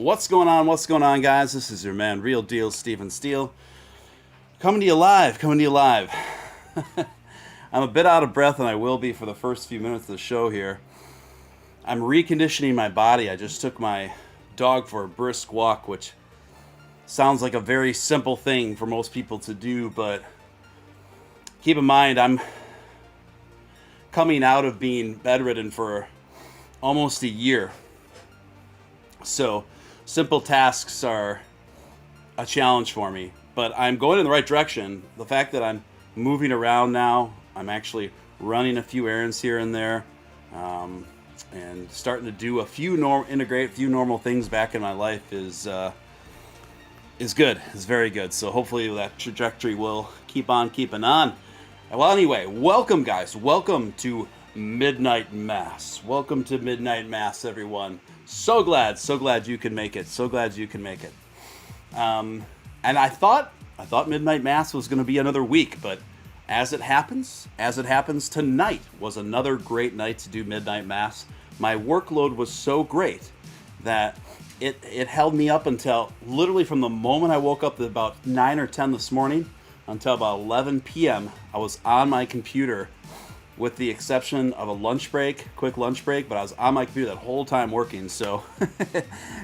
What's going on? What's going on, guys? This is your man, Real Deal, Steele. Coming to you live. I'm a bit out of breath, and I will be for the first few minutes of the show here. I'm reconditioning my body. I just took my dog for a brisk walk, which sounds like a very simple thing for most people to do, but keep in mind, I'm coming out of being bedridden for almost a year. So simple tasks are a challenge for me, but I'm going in the right direction. The fact that I'm moving around now, I'm actually running a few errands here and there, and starting to do integrate a few normal things back in my life is good. It's very good. So hopefully that trajectory will keep on keeping on. Well, anyway, welcome, guys. Welcome to Midnight Mass. Welcome to Midnight Mass, everyone. So glad you can make it. And I thought Midnight Mass was going to be another week, but as it happens, tonight was another great night to do Midnight Mass. My workload was so great that it held me up until literally from the moment I woke up at about 9 or 10 this morning until about 11 p.m. I was on my computer, with the exception of a quick lunch break, but I was on my computer that whole time working. So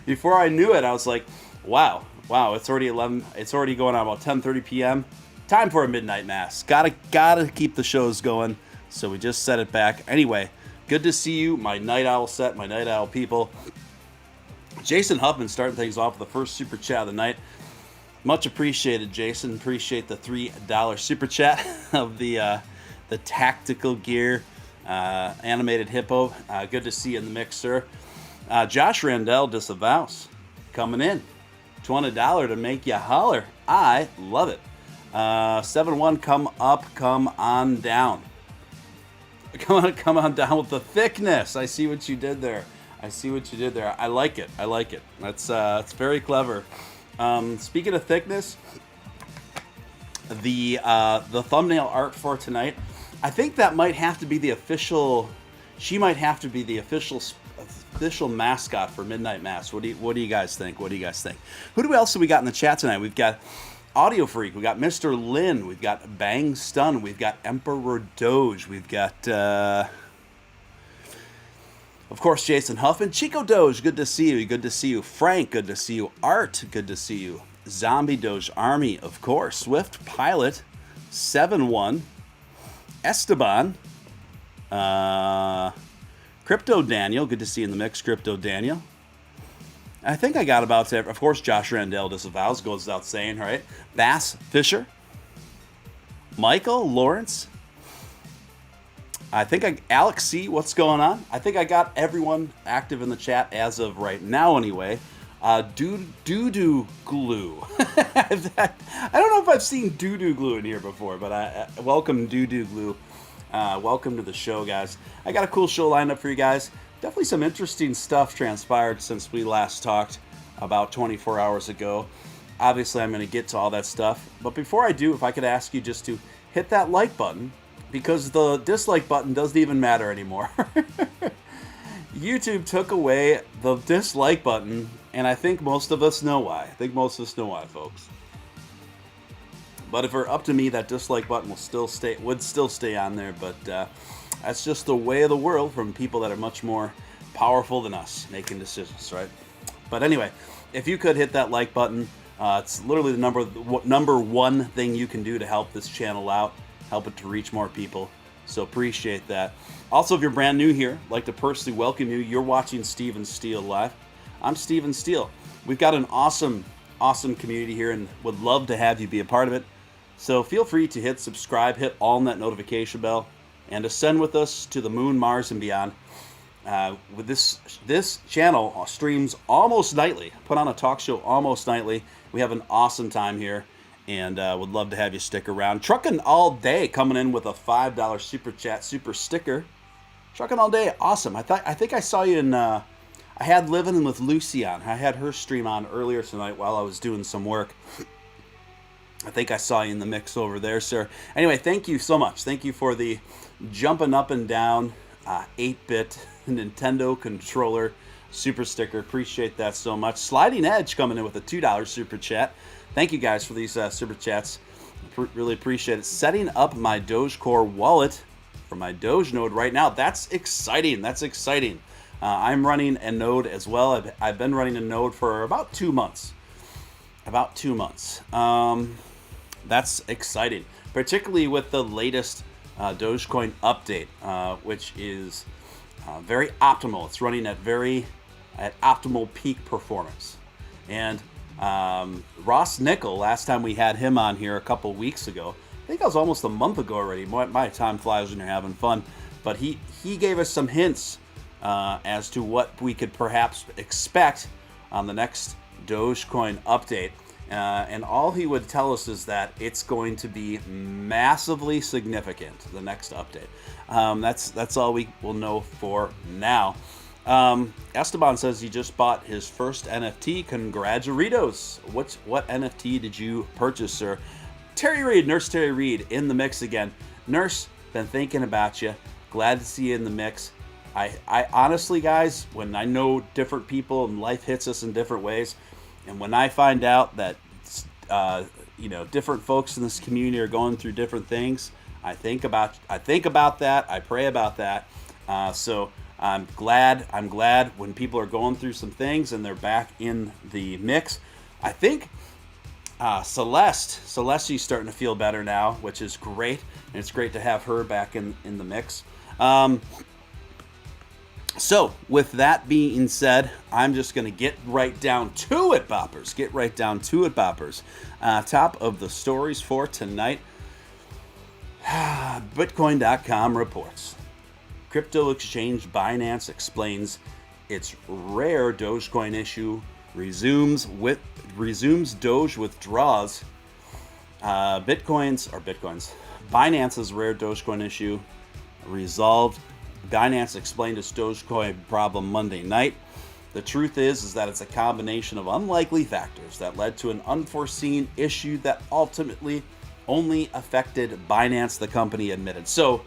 before I knew it, I was like, wow, it's already 11. It's already going on about 10:30 p.m. Time for a Midnight Mass. Gotta keep the shows going. So we just set it back. Anyway, good to see you, my Night Owl set, my Night Owl people. Jason Huffman starting things off with the first Super Chat of the night. Much appreciated, Jason. Appreciate the $3 Super Chat of the tactical gear animated hippo. Good to see you in the mix, sir. Josh Randell disavows coming in. $20 to make you holler. I love it. 7-1, come on down. Come on down with the thickness. I see what you did there. I like it. That's very clever. Speaking of thickness, the thumbnail art for tonight, I think that might have to be the official. She might have to be the official mascot for Midnight Mass. What do you guys think? Who else have we got in the chat tonight? We've got Audio Freak. We got Mr. Lin. We've got Bang Stun. We've got Emperor Doge. We've got, of course, Jason Huffman. Chico Doge. Good to see you. Frank. Good to see you. Art. Good to see you. Zombie Doge Army. Of course. Swift Pilot. 7-1. Esteban. Crypto Daniel. Good to see you in the mix, Crypto Daniel. I think I got about to, of course, Josh Randell disavows, goes without saying, right? Bass Fisher. Michael Lawrence. Alex C., what's going on? I think I got everyone active in the chat as of right now, anyway. Doo-doo glue. I don't know if I've seen doo-doo glue in here before, but welcome, doo-doo glue. Welcome to the show, guys. I got a cool show lined up for you guys. Definitely some interesting stuff transpired since we last talked about 24 hours ago. Obviously, I'm going to get to all that stuff. But before I do, if I could ask you just to hit that like button, because the dislike button doesn't even matter anymore. YouTube took away the dislike button, and I think most of us know why. Folks. But if it were up to me, that dislike button would still stay on there. But that's just the way of the world from people that are much more powerful than us making decisions, right? But anyway, if you could hit that like button, it's literally the number one thing you can do to help this channel out, help it to reach more people. So appreciate that. Also, if you're brand new here, I'd like to personally welcome you. You're watching Steven Steele live. I'm Steven Steele. We've got an awesome community here and would love to have you be a part of it. So feel free to hit subscribe, hit all in that notification bell, and ascend with us to the moon, Mars, and beyond. With this channel streams almost nightly. Put on a talk show almost nightly. We have an awesome time here, and would love to have you stick around. Trucking All Day coming in with a $5 Super Chat Super Sticker. Trucking All Day, awesome. I think I saw you in. I had Living with Lucy on. I had her stream on earlier tonight while I was doing some work. I think I saw you in the mix over there, sir. Anyway, thank you so much. Thank you for the jumping up and down 8-bit Nintendo controller super sticker. Appreciate that so much. Sliding Edge coming in with a $2 super chat. Thank you guys for these super chats. Really appreciate it. Setting up my Dogecoin wallet for my Doge node right now. That's exciting. That's exciting. I'm running a node as well. I've been running a node for about 2 months. That's exciting, particularly with the latest Dogecoin update, which is very optimal. It's running at optimal peak performance. And Ross Nickel, last time we had him on here a couple weeks ago, I think that was almost a month ago already. My time flies when you're having fun. But he gave us some hints as to what we could perhaps expect on the next Dogecoin update. And all he would tell us is that it's going to be massively significant, the next update. That's all we will know for now. Esteban says he just bought his first NFT. Congratulations. What NFT did you purchase, sir? Terry Reed, Nurse Terry Reed, in the mix again. Nurse, been thinking about you. Glad to see you in the mix. I honestly, guys, when I know different people and life hits us in different ways, and when I find out that different folks in this community are going through different things, I think about that. I pray about that. So I'm glad when people are going through some things and they're back in the mix. I think Celeste's starting to feel better now, which is great. And it's great to have her back in the mix. So, with that being said, I'm just going to get right down to it, boppers. Top of the stories for tonight. Bitcoin.com reports. Crypto exchange Binance explains its rare Dogecoin issue, resumes Doge withdraws. Binance's rare Dogecoin issue resolved. Binance explained its Dogecoin problem Monday night. The truth is that it's a combination of unlikely factors that led to an unforeseen issue that ultimately only affected Binance, the company admitted. So,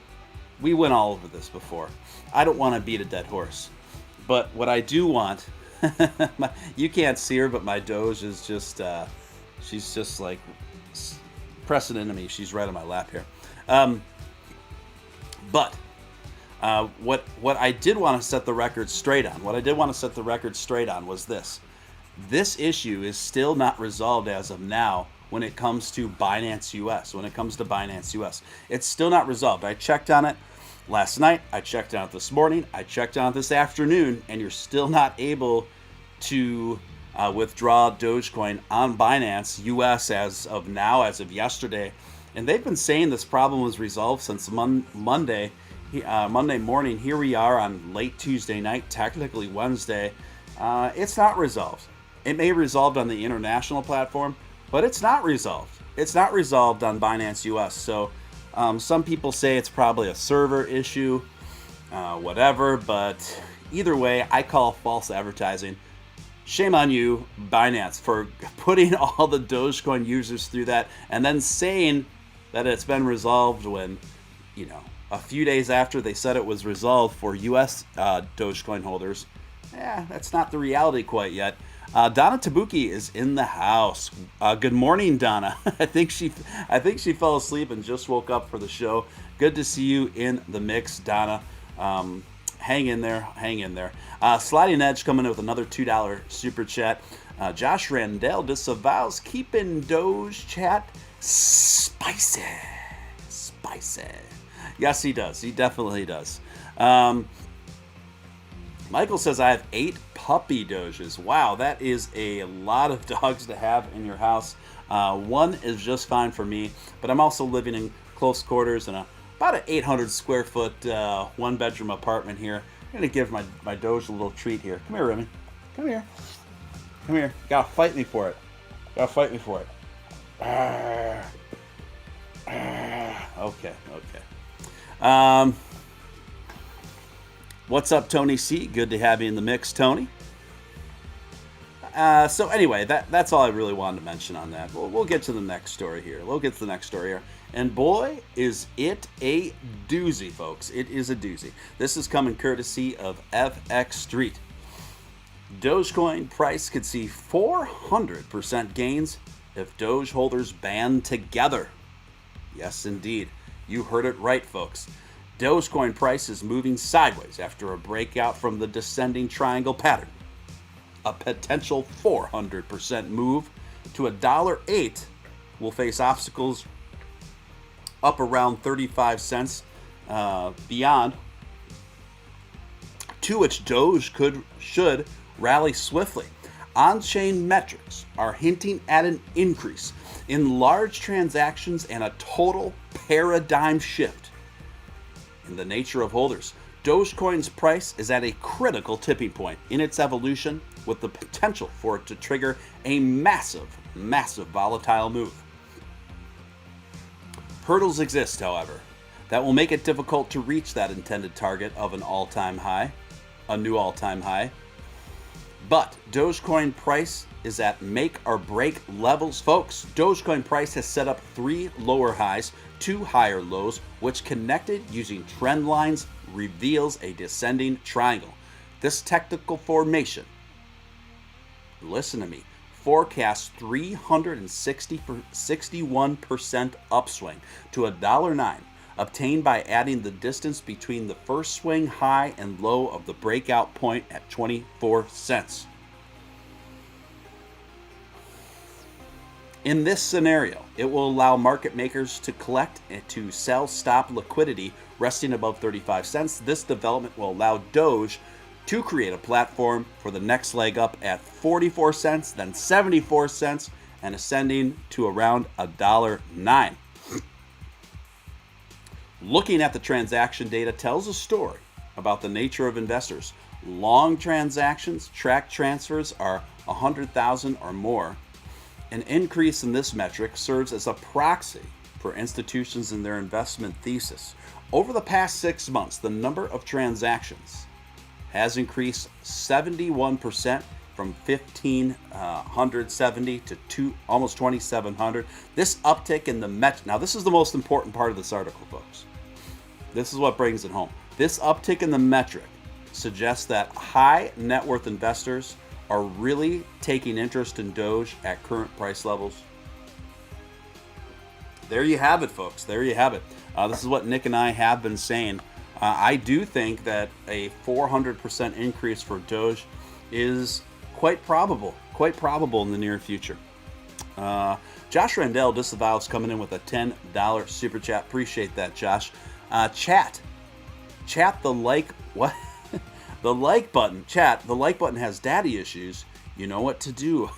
we went all over this before. I don't want to beat a dead horse. But what I do want, you can't see her, but my Doge is just, she's just like pressing into me. She's right on my lap here. What I did want to set the record straight on, was this. This issue is still not resolved as of now when it comes to Binance US. It's still not resolved. I checked on it last night. I checked on it this morning. I checked on it this afternoon, and you're still not able to withdraw Dogecoin on Binance US as of now, as of yesterday. And they've been saying this problem was resolved since Monday morning. Here we are on late Tuesday night, technically Wednesday. It's not resolved. It may be resolved on the international platform, but it's not resolved. It's not resolved on Binance US. So some people say it's probably a server issue, whatever. But either way, I call false advertising. Shame on you, Binance, for putting all the Dogecoin users through that and then saying that it's been resolved when, a few days after they said it was resolved for US Dogecoin holders. That's not the reality quite yet. Donna Tabuki is in the house. Good morning, Donna. I think she fell asleep and just woke up for the show. Good to see you in the mix, Donna. Hang in there. Sliding Edge coming in with another $2 super chat. Josh Randell disavows keeping Doge chat spicy. Yes, he does. He definitely does. Michael says, I have 8 puppy Doges. Wow, that is a lot of dogs to have in your house. One is just fine for me, but I'm also living in close quarters in about an 800 square foot, 1-bedroom apartment here. I'm going to give my Doge a little treat here. Come here, Remy. Come here. You gotta fight me for it. Okay. What's up, Tony C? Good to have you in the mix, Tony. So anyway, that's all I really wanted to mention on that. We'll get to the next story here. And boy, is it a doozy, folks. It is a doozy. This is coming courtesy of FX Street. Dogecoin price could see 400% gains if Doge holders band together. Yes, indeed. You heard it right, folks. Dogecoin price is moving sideways after a breakout from the descending triangle pattern. A potential 400% move to $1.08 will face obstacles up around 35 cents beyond, to which Doge should rally swiftly. On-chain metrics are hinting at an increase in large transactions and a total paradigm shift in the nature of holders. Dogecoin's price is at a critical tipping point in its evolution, with the potential for it to trigger a massive volatile move. Hurdles exist, however, that will make it difficult to reach that intended target of a new all-time high. But Dogecoin price is at make or break levels, folks. Dogecoin price has set up 3 lower highs, 2 higher lows, which connected using trend lines reveals a descending triangle. This technical formation, listen to me, forecasts 361% upswing to $1.09, obtained by adding the distance between the first swing high and low of the breakout point at 24 cents. In this scenario, it will allow market makers to collect and to sell stop liquidity resting above 35 cents. This development will allow Doge to create a platform for the next leg up at 44 cents, then 74 cents, and ascending to around $1.09. Looking at the transaction data tells a story about the nature of investors. Long transactions, track transfers are 100,000 or more. An increase in this metric serves as a proxy for institutions in their investment thesis. Over the past 6 months, the number of transactions has increased 71% from 1,570 to almost 2,700. This uptick in the now this is the most important part of this article, folks. This is what brings it home. This uptick in the metric suggests that high net worth investors are really taking interest in Doge at current price levels. There you have it, folks. There you have it. This is what Nick and I have been saying. I do think that a 400% increase for Doge is quite probable in the near future. Josh Randell disavows coming in with a $10 super chat. Appreciate that, Josh. Chat the like what the like button. Chat the like button has daddy issues. You know what to do.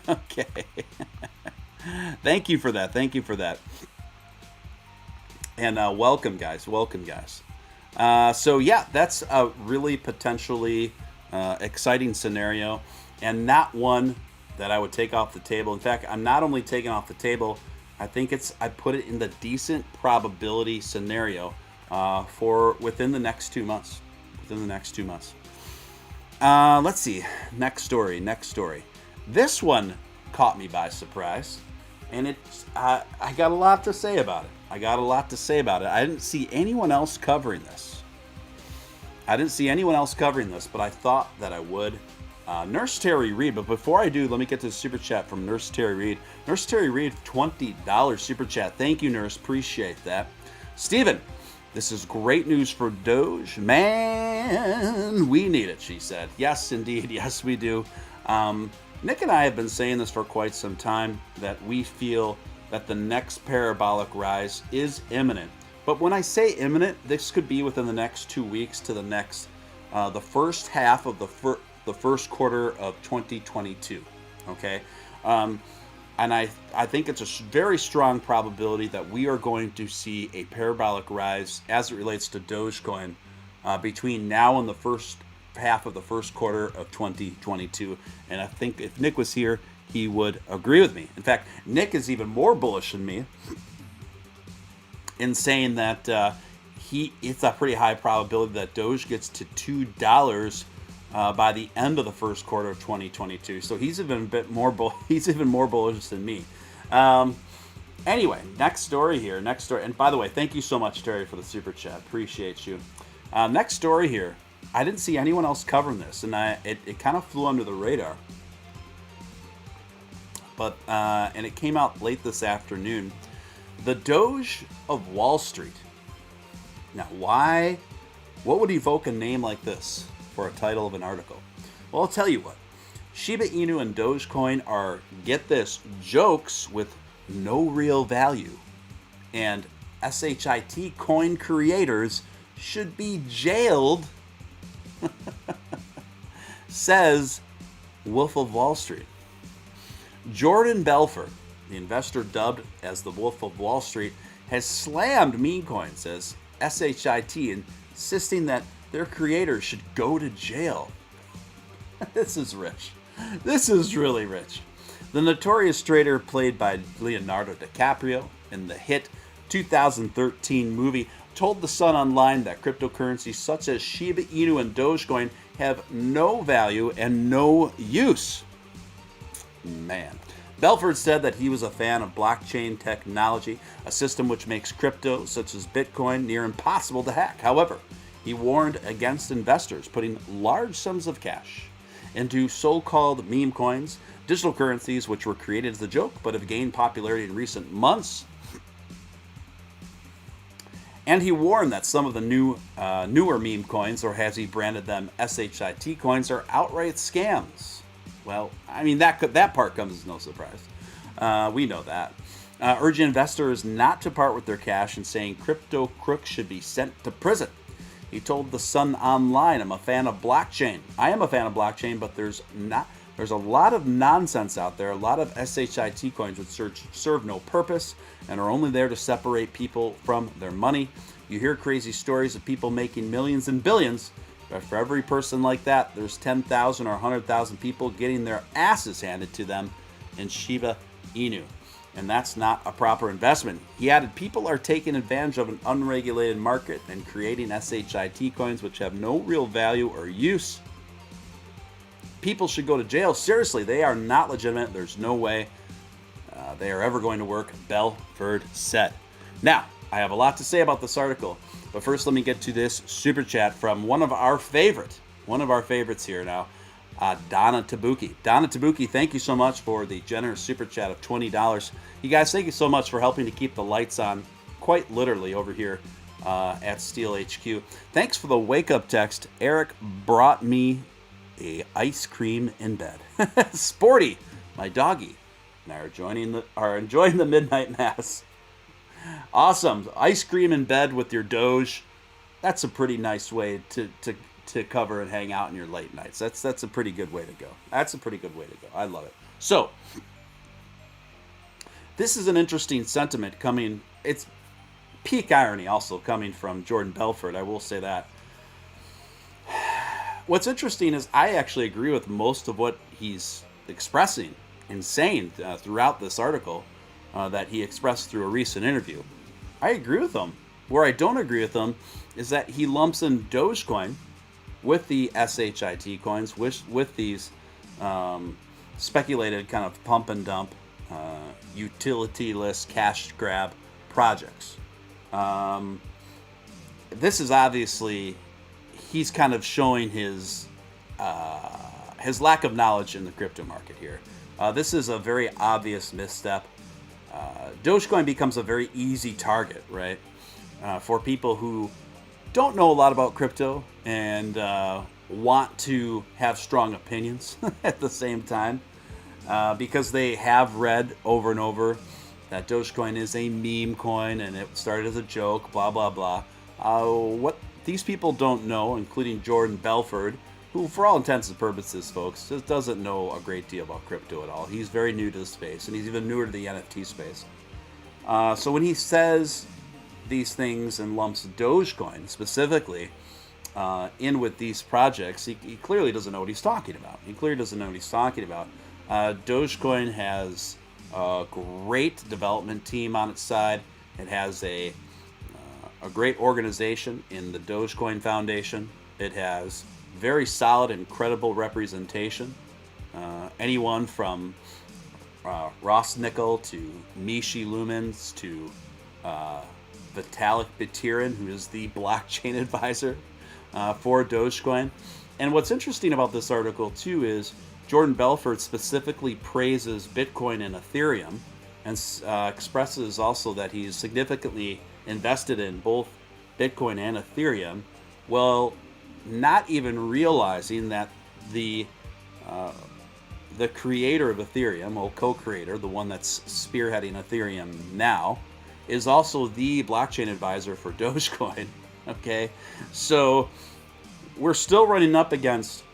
Okay. Thank you for that. And welcome guys. So yeah, that's a really potentially exciting scenario, and not one that I would take off the table. In fact, I'm not only taking off the table, I put it in the decent probability scenario for within the next 2 months. Let's see. Next story. This one caught me by surprise, and I got a lot to say about it. I didn't see anyone else covering this. But I thought that I would. Nurse Terry Reed, but before I do, let me get to the super chat from Nurse Terry Reed. Nurse Terry Reed, $20 super chat. Thank you, Nurse. Appreciate that. Steven, this is great news for Doge. Man, we need it, she said. Yes, indeed. Yes, we do. Nick and I have been saying this for quite some time, that we feel that the next parabolic rise is imminent. But when I say imminent, this could be within the next 2 weeks to the next, the first half of the first quarter of 2022. Okay, and I think it's a very strong probability that we are going to see a parabolic rise as it relates to Dogecoin between now and the first half of the first quarter of 2022. And I think if Nick was here, he would agree with me. In fact, Nick is even more bullish than me in saying that it's a pretty high probability that Doge gets to $2 by the end of the first quarter of 2022. So he's even a bit more bullish than me. Anyway, next story. And by the way, thank you so much, Terry, for the super chat. Appreciate you. Next story here. I didn't see anyone else covering this, and it kind of flew under the radar. But and it came out late this afternoon. The Doge of Wall Street. Now, why? What would evoke a name like this for a title of an article? Well, I'll tell you what. Shiba Inu and Dogecoin are, get this, jokes with no real value. And SHIT coin creators should be jailed, says Wolf of Wall Street. Jordan Belfort, the investor dubbed as the Wolf of Wall Street, has slammed meme coins as SHIT, insisting that their creators should go to jail. This is rich. This is really rich. The notorious trader played by Leonardo DiCaprio in the hit 2013 movie told The Sun Online that cryptocurrencies such as Shiba Inu and Dogecoin have no value and no use. Man. Belfort said that he was a fan of blockchain technology, a system which makes crypto, such as Bitcoin, near impossible to hack. However, he warned against investors putting large sums of cash into so-called meme coins, digital currencies which were created as a joke but have gained popularity in recent months. And he warned that some of the newer meme coins, or as he branded them, SHIT coins, are outright scams. Well, I mean, that part comes as no surprise. We know that. Urging investors not to part with their cash and saying crypto crooks should be sent to prison. He told The Sun Online, I'm a fan of blockchain. I am a fan of blockchain, but there's a lot of nonsense out there, a lot of SHIT coins which serve no purpose and are only there to separate people from their money. You hear crazy stories of people making millions and billions, but for every person like that, there's 10,000 or 100,000 people getting their asses handed to them in Shiba Inu. And that's not a proper investment. He added, people are taking advantage of an unregulated market and creating SHIT coins which have no real value or use. People should go to jail. Seriously, they are not legitimate. There's no way they are ever going to work, Belfort said. Now, I have a lot to say about this article, but first let me get to this super chat from one of our favorites here now, Donna Tabuki. Donna Tabuki, thank you so much for the generous super chat of $20. You guys, thank you so much for helping to keep the lights on, quite literally, over here at Steele HQ. Thanks for the wake-up text. Eric brought me a ice cream in bed. Sporty, my doggy, and I are enjoying the midnight mass. Awesome. Ice cream in bed with your Doge. That's a pretty nice way to cover and hang out in your late nights. That's a pretty good way to go. I love it. So, this is an interesting sentiment coming. It's peak irony also coming from Jordan Belfort. I will say that. What's interesting is I actually agree with most of what he's expressing and saying throughout this article that he expressed through a recent interview. I agree with him. Where I don't agree with him is that he lumps in Dogecoin with the SHIT coins, with these speculated kind of pump and dump, utility-less cash grab projects. This is obviously, he's kind of showing his lack of knowledge in the crypto market here. This is a very obvious misstep. Dogecoin becomes a very easy target, right? For people who don't know a lot about crypto and want to have strong opinions at the same time, because they have read over and over that Dogecoin is a meme coin and it started as a joke, blah, blah, blah. What these people don't know, including Jordan Belfort, who for all intents and purposes, folks, just doesn't know a great deal about crypto at all. He's very new to the space, and he's even newer to the NFT space. So when he says these things and lumps Dogecoin specifically in with these projects, he clearly doesn't know what he's talking about. Dogecoin has a great development team on its side. It has a great organization in the Dogecoin Foundation. It has very solid and credible representation. Anyone from Ross Nickel to Mishi Lumens to Vitalik Buterin, who is the blockchain advisor for Dogecoin. And what's interesting about this article, too, is Jordan Belfort specifically praises Bitcoin and Ethereum and expresses also that he's significantly invested in both Bitcoin and Ethereum, well, not even realizing that the creator of Ethereum, or co-creator, the one that's spearheading Ethereum now, is also the blockchain advisor for Dogecoin. Okay, so we're still running up against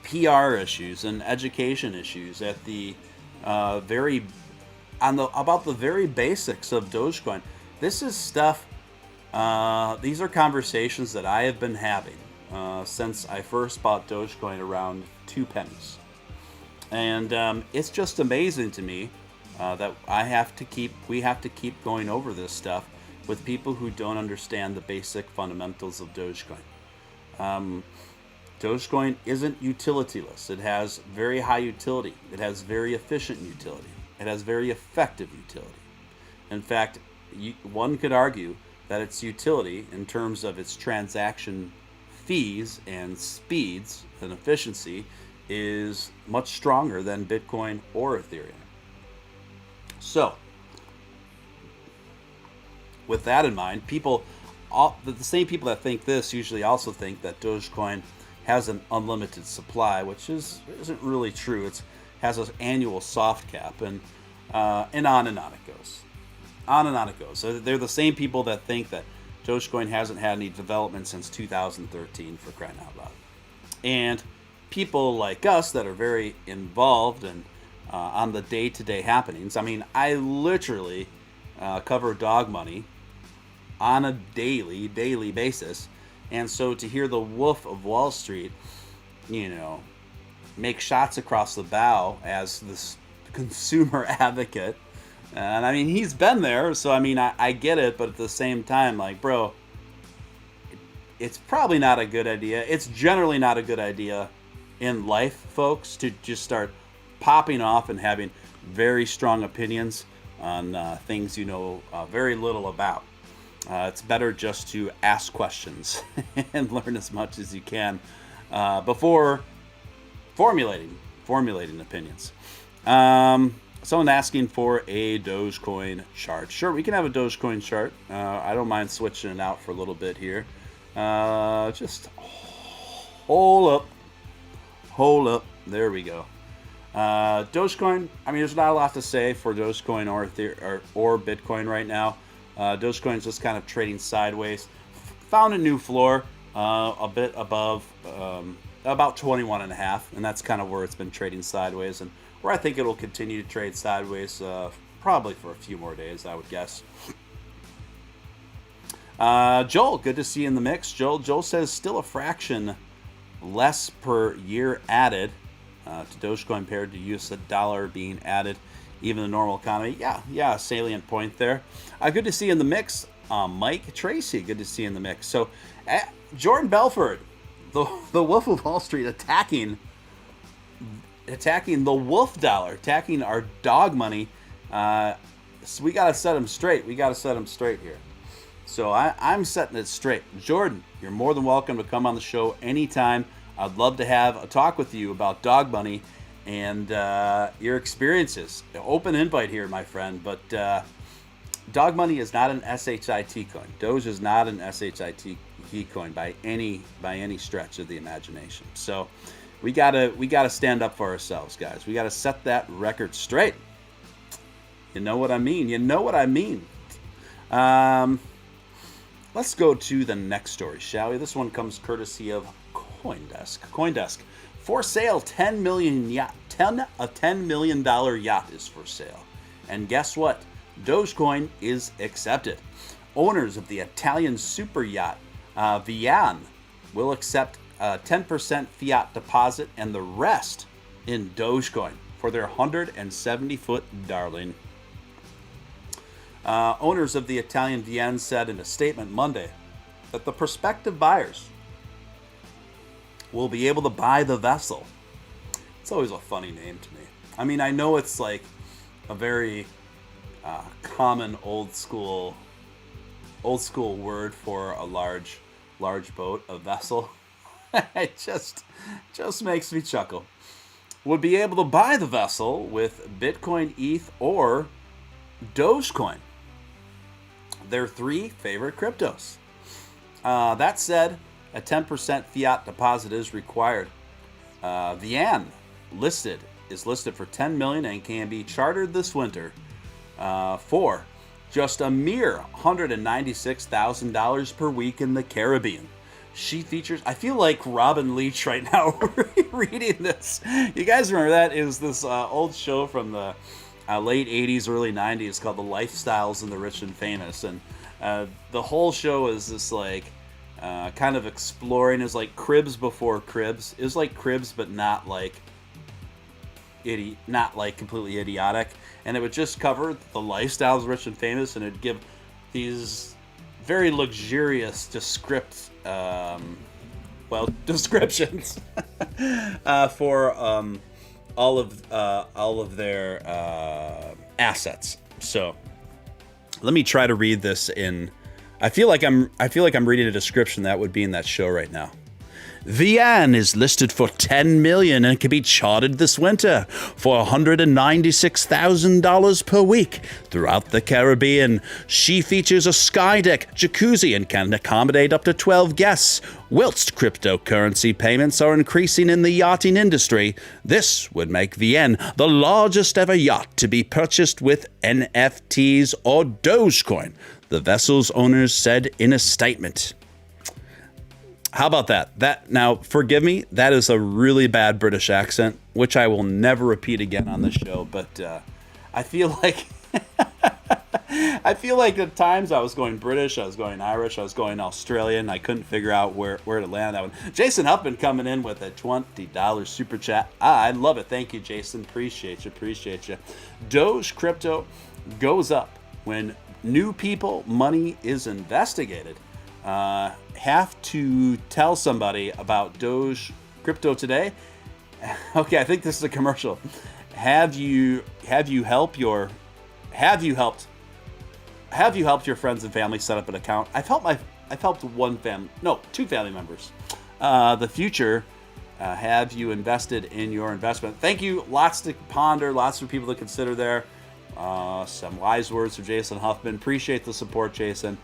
PR issues and education issues at the about the very basics of Dogecoin. This is stuff. These are conversations that I have been having since I first bought Dogecoin around 2 pennies, and it's just amazing to me that we have to keep going over this stuff with people who don't understand the basic fundamentals of Dogecoin. Dogecoin isn't utilityless. It has very high utility. It has very efficient utility. It has very effective utility. In fact, one could argue that its utility in terms of its transaction fees and speeds and efficiency is much stronger than Bitcoin or Ethereum. So, with that in mind, the same people that think this usually also think that Dogecoin has an unlimited supply, which isn't really true. It has an annual soft cap, and on and on it goes. On and on it goes. So they're the same people that think that Dogecoin hasn't had any development since 2013, for crying out loud. And people like us that are very involved and on the day-to-day happenings. I mean, I literally cover dog money on a daily basis. And so to hear the wolf of Wall Street, make shots across the bow as this consumer advocate, and I mean, he's been there, so I mean, I get it, but at the same time, like, bro, it's probably not a good idea. It's generally not a good idea in life, folks, to just start popping off and having very strong opinions on things you know very little about. It's better just to ask questions and learn as much as you can before formulating opinions. Someone asking for a Dogecoin chart. Sure, we can have a Dogecoin chart. I don't mind switching it out for a little bit here. Just hold up. There we go. Dogecoin. I mean, there's not a lot to say for Dogecoin or Bitcoin right now. Dogecoin is just kind of trading sideways. Found a new floor, a bit above about 21.5, and that's kind of where it's been trading sideways, and where I think it'll continue to trade sideways probably for a few more days, I would guess. Joel, good to see you in the mix. Joel says still a fraction less per year added to Dogecoin compared to US dollar being added, even the normal economy. Yeah, salient point there. Good to see you in the mix. Mike Tracy, good to see you in the mix. So, Jordan Belfort, the Wolf of Wall Street, attacking the wolf dollar, attacking our dog money. So we got to set him straight. Here. So I'm setting it straight. Jordan, you're more than welcome to come on the show anytime. I'd love to have a talk with you about dog money and your experiences. Open invite here, my friend. But dog money is not an SHIT coin. Doge is not an SHIT coin by any stretch of the imagination. So we gotta stand up for ourselves, guys. We gotta set that record straight. You know what I mean? Let's go to the next story, shall we? This one comes courtesy of CoinDesk. For sale, $10 million yacht is for sale. And guess what? Dogecoin is accepted. Owners of the Italian super yacht Vian will accept a 10% fiat deposit and the rest in Dogecoin for their 170-foot darling. Owners of the Italian Vian said in a statement Monday that the prospective buyers will be able to buy the vessel. It's always a funny name to me. I mean, I know it's like a very common old school word for a large large boat, a vessel. It just makes me chuckle. Would be able to buy the vessel with Bitcoin, ETH, or Dogecoin. Their 3 favorite cryptos. That said, a 10% fiat deposit is required. Vian is listed for $10 million and can be chartered this winter for just a mere $196,000 per week in the Caribbean. She features, I feel like Robin Leach right now reading this. You guys remember that? It was this old show from the late 80s, early 90s called The Lifestyles of the Rich and Famous. And the whole show is this like kind of exploring, is like Cribs before Cribs. It was like Cribs, but not like completely idiotic. And it would just cover the lifestyles of rich and famous, and it'd give these very luxurious descriptions for all of their assets. So let me try to read this in. I feel like I'm reading a description that would be in that show right now. Vian is listed for $10 million and can be chartered this winter for $196,000 per week throughout the Caribbean. She features a sky deck, jacuzzi, and can accommodate up to 12 guests. Whilst cryptocurrency payments are increasing in the yachting industry, this would make Vian the largest ever yacht to be purchased with NFTs or Dogecoin, the vessel's owners said in a statement. How about that? Now, forgive me, that is a really bad British accent, which I will never repeat again on the show. But I feel like at times I was going British, I was going Irish, I was going Australian. I couldn't figure out where to land that one. Jason Huffman coming in with a $20 super chat. I love it. Thank you, Jason. Appreciate you. Doge crypto goes up when new people money is investigated. Have to tell somebody about Doge crypto today. Okay, I think this is a commercial. Have you helped your friends and family set up an account? I've helped two family members. The future. Have you invested in your investment? Thank you. Lots to ponder. Lots for people to consider there. Some wise words from Jason Huffman. Appreciate the support, Jason.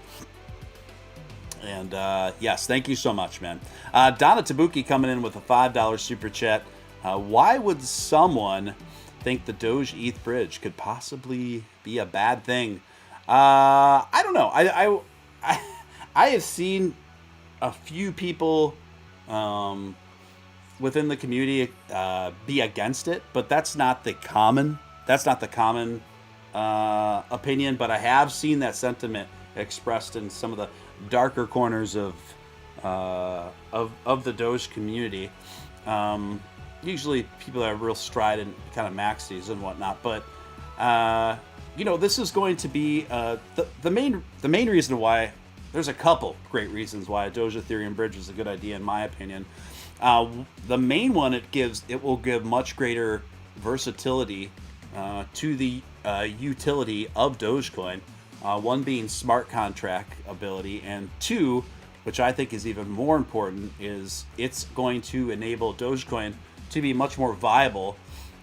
And yes, thank you so much, man. Donna Tabuki coming in with a $5 super chat. Why would someone think the Doge ETH bridge could possibly be a bad thing? I don't know. I have seen a few people within the community be against it, but that's not the common opinion. But I have seen that sentiment expressed in some of the darker corners of the Doge community. Usually people that are real strident kind of maxis and whatnot, but this is going to be the main reason why. There's a couple great reasons why a Doge Ethereum bridge is a good idea, in my opinion. The main one, it will give much greater versatility to the utility of Dogecoin. One being smart contract ability, and two, which I think is even more important, is it's going to enable Dogecoin to be much more viable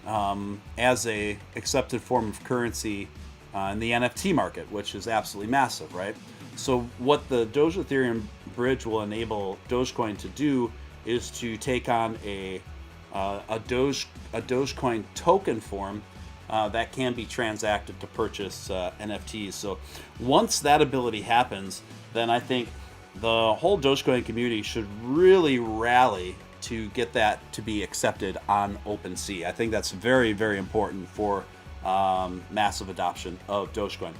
as a accepted form of currency in the NFT market, which is absolutely massive, right? So what the Doge Ethereum bridge will enable Dogecoin to do is to take on a Dogecoin token form that can be transacted to purchase NFTs. So once that ability happens, then I think the whole Dogecoin community should really rally to get that to be accepted on OpenSea. I think that's very, very important for massive adoption of Dogecoin.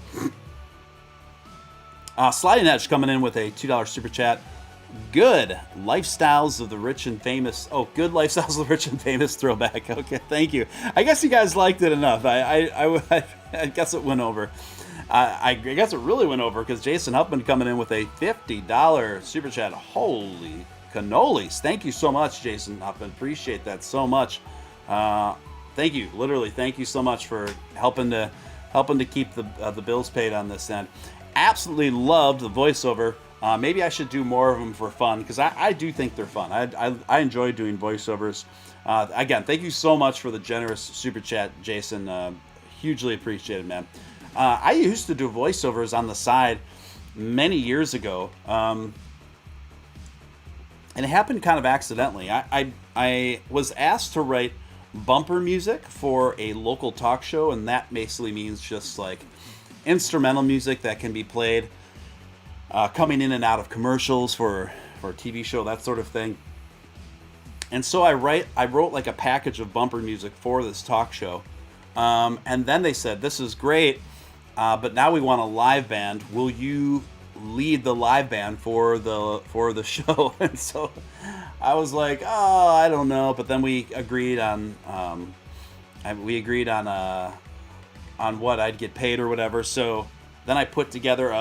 Sliding Edge coming in with a $2 super chat. Good lifestyles of the rich and famous. Oh, good lifestyles of the rich and famous throwback. Okay, thank you. I guess you guys liked it enough. I guess it went over. I guess it really went over because Jason Huffman coming in with a $50 super chat. Holy cannolis. Thank you so much, Jason Huffman. Appreciate that so much. Thank you. Literally, thank you so much for helping to keep the bills paid on this end. Absolutely loved the voiceover Maybe I should do more of them for fun because I do think they're fun. I enjoy doing voiceovers. Again, thank you so much for the generous super chat, Jason. Hugely appreciated, man. I used to do voiceovers on the side many years ago, and it happened kind of accidentally. I was asked to write bumper music for a local talk show, and that basically means just like instrumental music that can be played coming in and out of commercials for a TV show, that sort of thing. And so I wrote like a package of bumper music for this talk show, and then they said, "This is great, but now we want a live band. Will you lead the live band for the show?" And so I was like, "Oh, I don't know." But then we agreed on what I'd get paid or whatever. So then I put together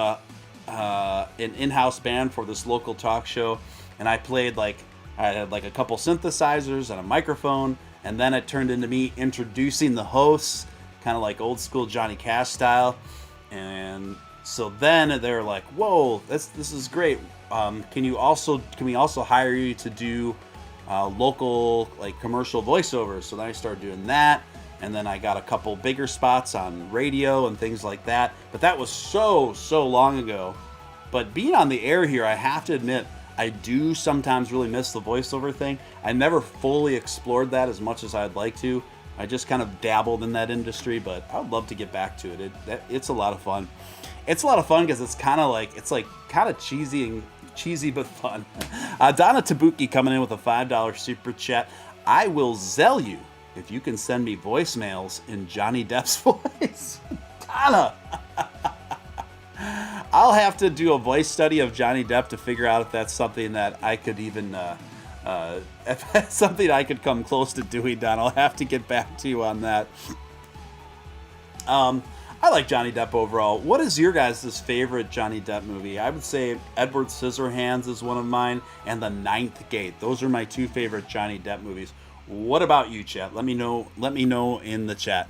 an in-house band for this local talk show, and I had like a couple synthesizers and a microphone, and then it turned into me introducing the hosts, kind of like old school Johnny Cash style. And so then they're like, "Whoa, this is great. Can we also hire you to do local like commercial voiceovers?" So then I started doing that, and then I got a couple bigger spots on radio and things like that. But that was so long ago. But being on the air here, I have to admit, I do sometimes really miss the voiceover thing. I never fully explored that as much as I'd like to. I just kind of dabbled in that industry, but I would love to get back to it. It's a lot of fun. It's a lot of fun because it's kind of cheesy but fun. Donna Tabuki coming in with a $5 super chat. "I will zell you if you can send me voicemails in Johnny Depp's voice." Donna! I'll have to do a voice study of Johnny Depp to figure out if that's something that I could even, if that's something I could come close to doing, Don. I'll have to get back to you on that. I like Johnny Depp overall. What is your guys' favorite Johnny Depp movie? I would say Edward Scissorhands is one of mine, and The Ninth Gate. Those are my two favorite Johnny Depp movies. What about you, chat? Let me know in the chat.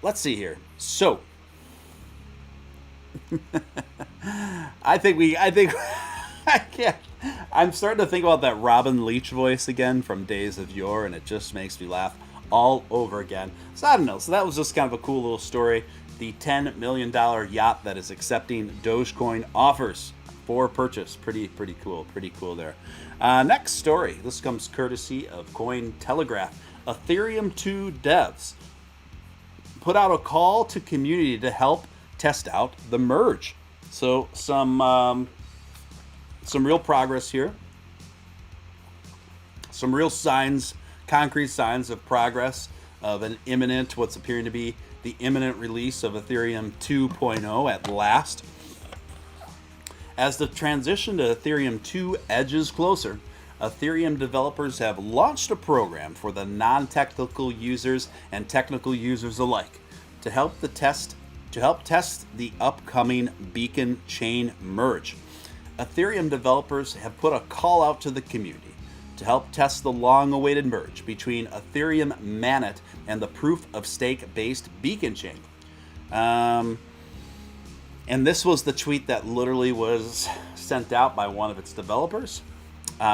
Let's see here. So, I can't. I'm starting to think about that Robin Leach voice again from Days of Yore, and it just makes me laugh all over again. So I don't know. So that was just kind of a cool little story. The $10 million yacht that is accepting Dogecoin offers for purchase. Pretty cool. Pretty cool there. Next story. This comes courtesy of Cointelegraph. Ethereum 2 devs put out a call to community to help test out the merge. So some real progress here. Some real signs, concrete signs of progress of what's appearing to be the imminent release of Ethereum 2.0 at last. As the transition to Ethereum 2 edges closer, Ethereum developers have launched a program for the non-technical users and technical users alike to help test the upcoming Beacon chain merge. Ethereum developers have put a call out to the community to help test the long-awaited merge between Ethereum Manet and the proof-of-stake-based Beacon chain. And this was the tweet that literally was sent out by one of its developers.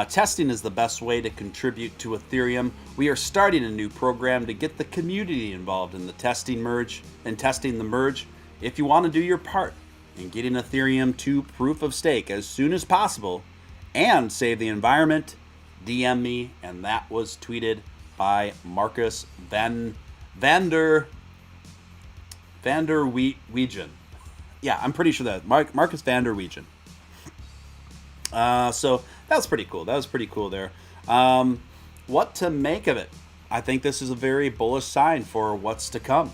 Testing is the best way to contribute to Ethereum. We are starting a new program to get the community involved in the testing the merge. If you want to do your part in getting Ethereum to proof of stake as soon as possible and save the environment, DM me. And that was tweeted by Marcus Vander Weegen. Yeah, I'm pretty sure that Marcus Vander Weegen. So that was pretty cool. That was pretty cool there. What to make of it? I think this is a very bullish sign for what's to come.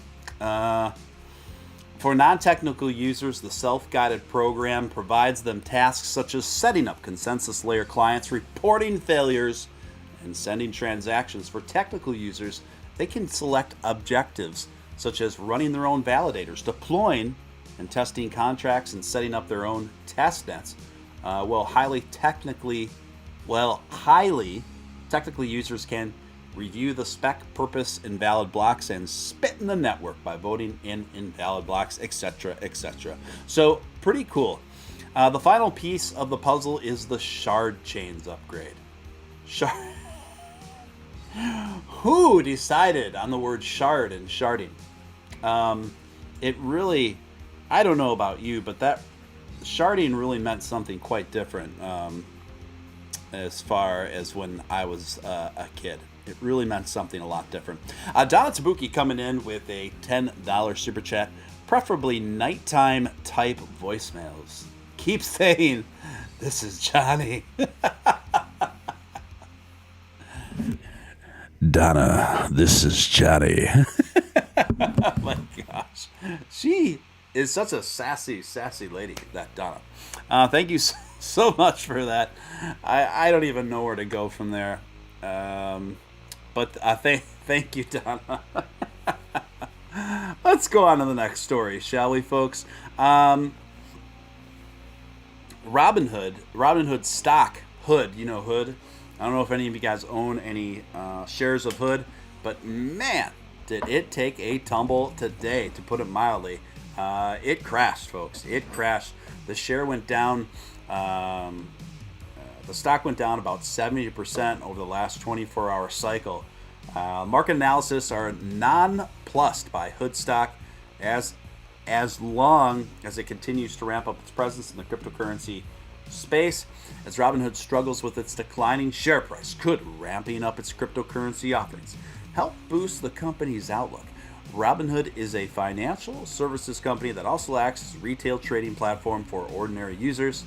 For non-technical users, the self-guided program provides them tasks such as setting up consensus layer clients, reporting failures, and sending transactions. For technical users, they can select objectives such as running their own validators, deploying and testing contracts, and setting up their own test nets. Highly technical users can review the spec, purpose, invalid blocks, and spit in the network by voting in invalid blocks, etc., etc. So, pretty cool. The final piece of the puzzle is the shard chains upgrade. Shard. Who decided on the word shard and sharding? It really, I don't know about you, but that sharding really meant something quite different as far as when I was a kid. It really meant something a lot different. Donna Tabuki coming in with a $10 super chat, preferably nighttime type voicemails. Keep saying, "This is Johnny." Donna, this is Johnny. Oh my gosh. She is such a sassy lady, that Donna. Thank you so much for that. I don't even know where to go from there. But thank you, Donna. Let's go on to the next story, shall we, folks? Robinhood stock, Hood, you know Hood. I don't know if any of you guys own any shares of Hood, but man, did it take a tumble today, to put it mildly. It crashed, folks. It crashed. The share went down. The stock went down about 70% over the last 24-hour cycle. Market analysts are nonplussed by Hood stock as long as it continues to ramp up its presence in the cryptocurrency space. As Robinhood struggles with its declining share price, could ramping up its cryptocurrency offerings help boost the company's outlook? Robinhood is a financial services company that also acts as a retail trading platform for ordinary users.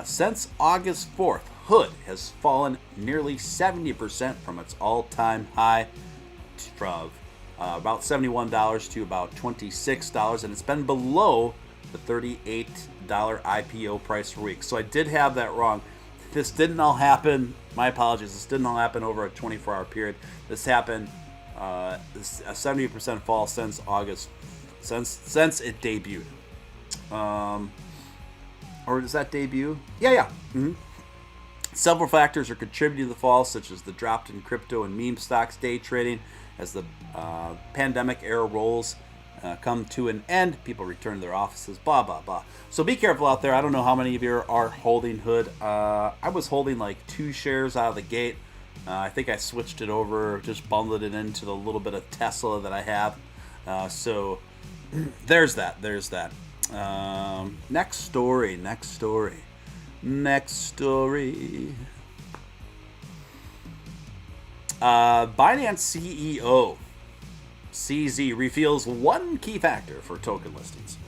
Since August 4th, Hood has fallen nearly 70% from its all-time high from about $71 to about $26, and it's been below the $38 IPO price per week. So I did have that wrong. This didn't all happen. My apologies. This didn't all happen over a 24-hour period. This happened a 70% fall since August, since it debuted. Or does that debut? Yeah. Mm-hmm. Several factors are contributing to the fall, such as the drop in crypto and meme stocks day trading as the pandemic era rolls come to an end. People return to their offices, blah, blah, blah. So be careful out there. I don't know how many of you are holding Hood. I was holding like 2 shares out of the gate. I think I switched it over, just bundled it into the little bit of Tesla that I have. So there's that. Next story. Binance CEO CZ reveals one key factor for token listings.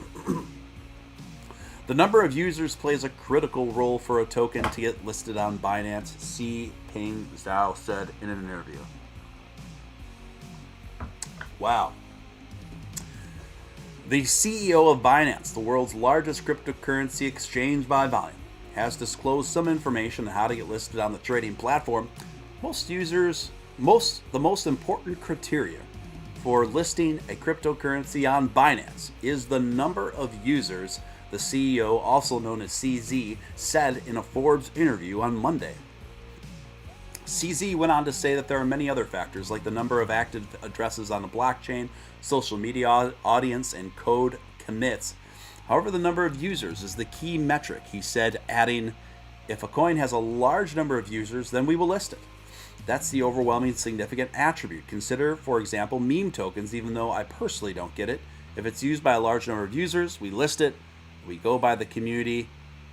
The number of users plays a critical role for a token to get listed on Binance, C. Ping Zhao said in an interview. Wow. The CEO of Binance, the world's largest cryptocurrency exchange by volume, has disclosed some information on how to get listed on the trading platform. The most important criteria for listing a cryptocurrency on Binance is the number of users, the CEO, also known as CZ, said in a Forbes interview on Monday. CZ went on to say that there are many other factors like the number of active addresses on the blockchain, social media audience, and code commits. However, the number of users is the key metric, he said, adding, "If a coin has a large number of users, then we will list it. That's the overwhelming significant attribute. Consider, for example, meme tokens, even though I personally don't get it. If it's used by a large number of users, we list it. We go by the community.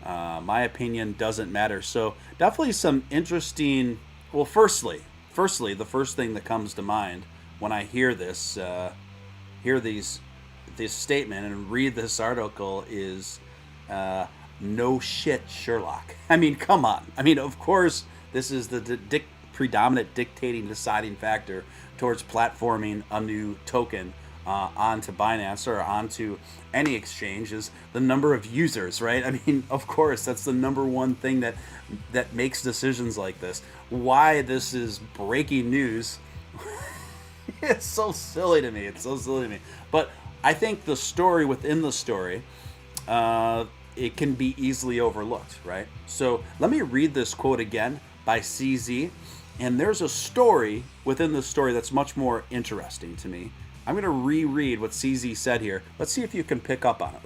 My opinion doesn't matter." So definitely some interesting... Well, firstly, the first thing that comes to mind when I hear this, this statement and read this article is, no shit, Sherlock. I mean, come on. I mean, of course, this is the predominant dictating deciding factor towards platforming a new token onto Binance or onto any exchange is the number of users, right? I mean, of course, that's the number one thing that makes decisions like this. Why this is breaking news, it's so silly to me. But I think the story within the story, it can be easily overlooked, right? So let me read this quote again by CZ. And there's a story within the story that's much more interesting to me. I'm going to reread what CZ said here. Let's see if you can pick up on it.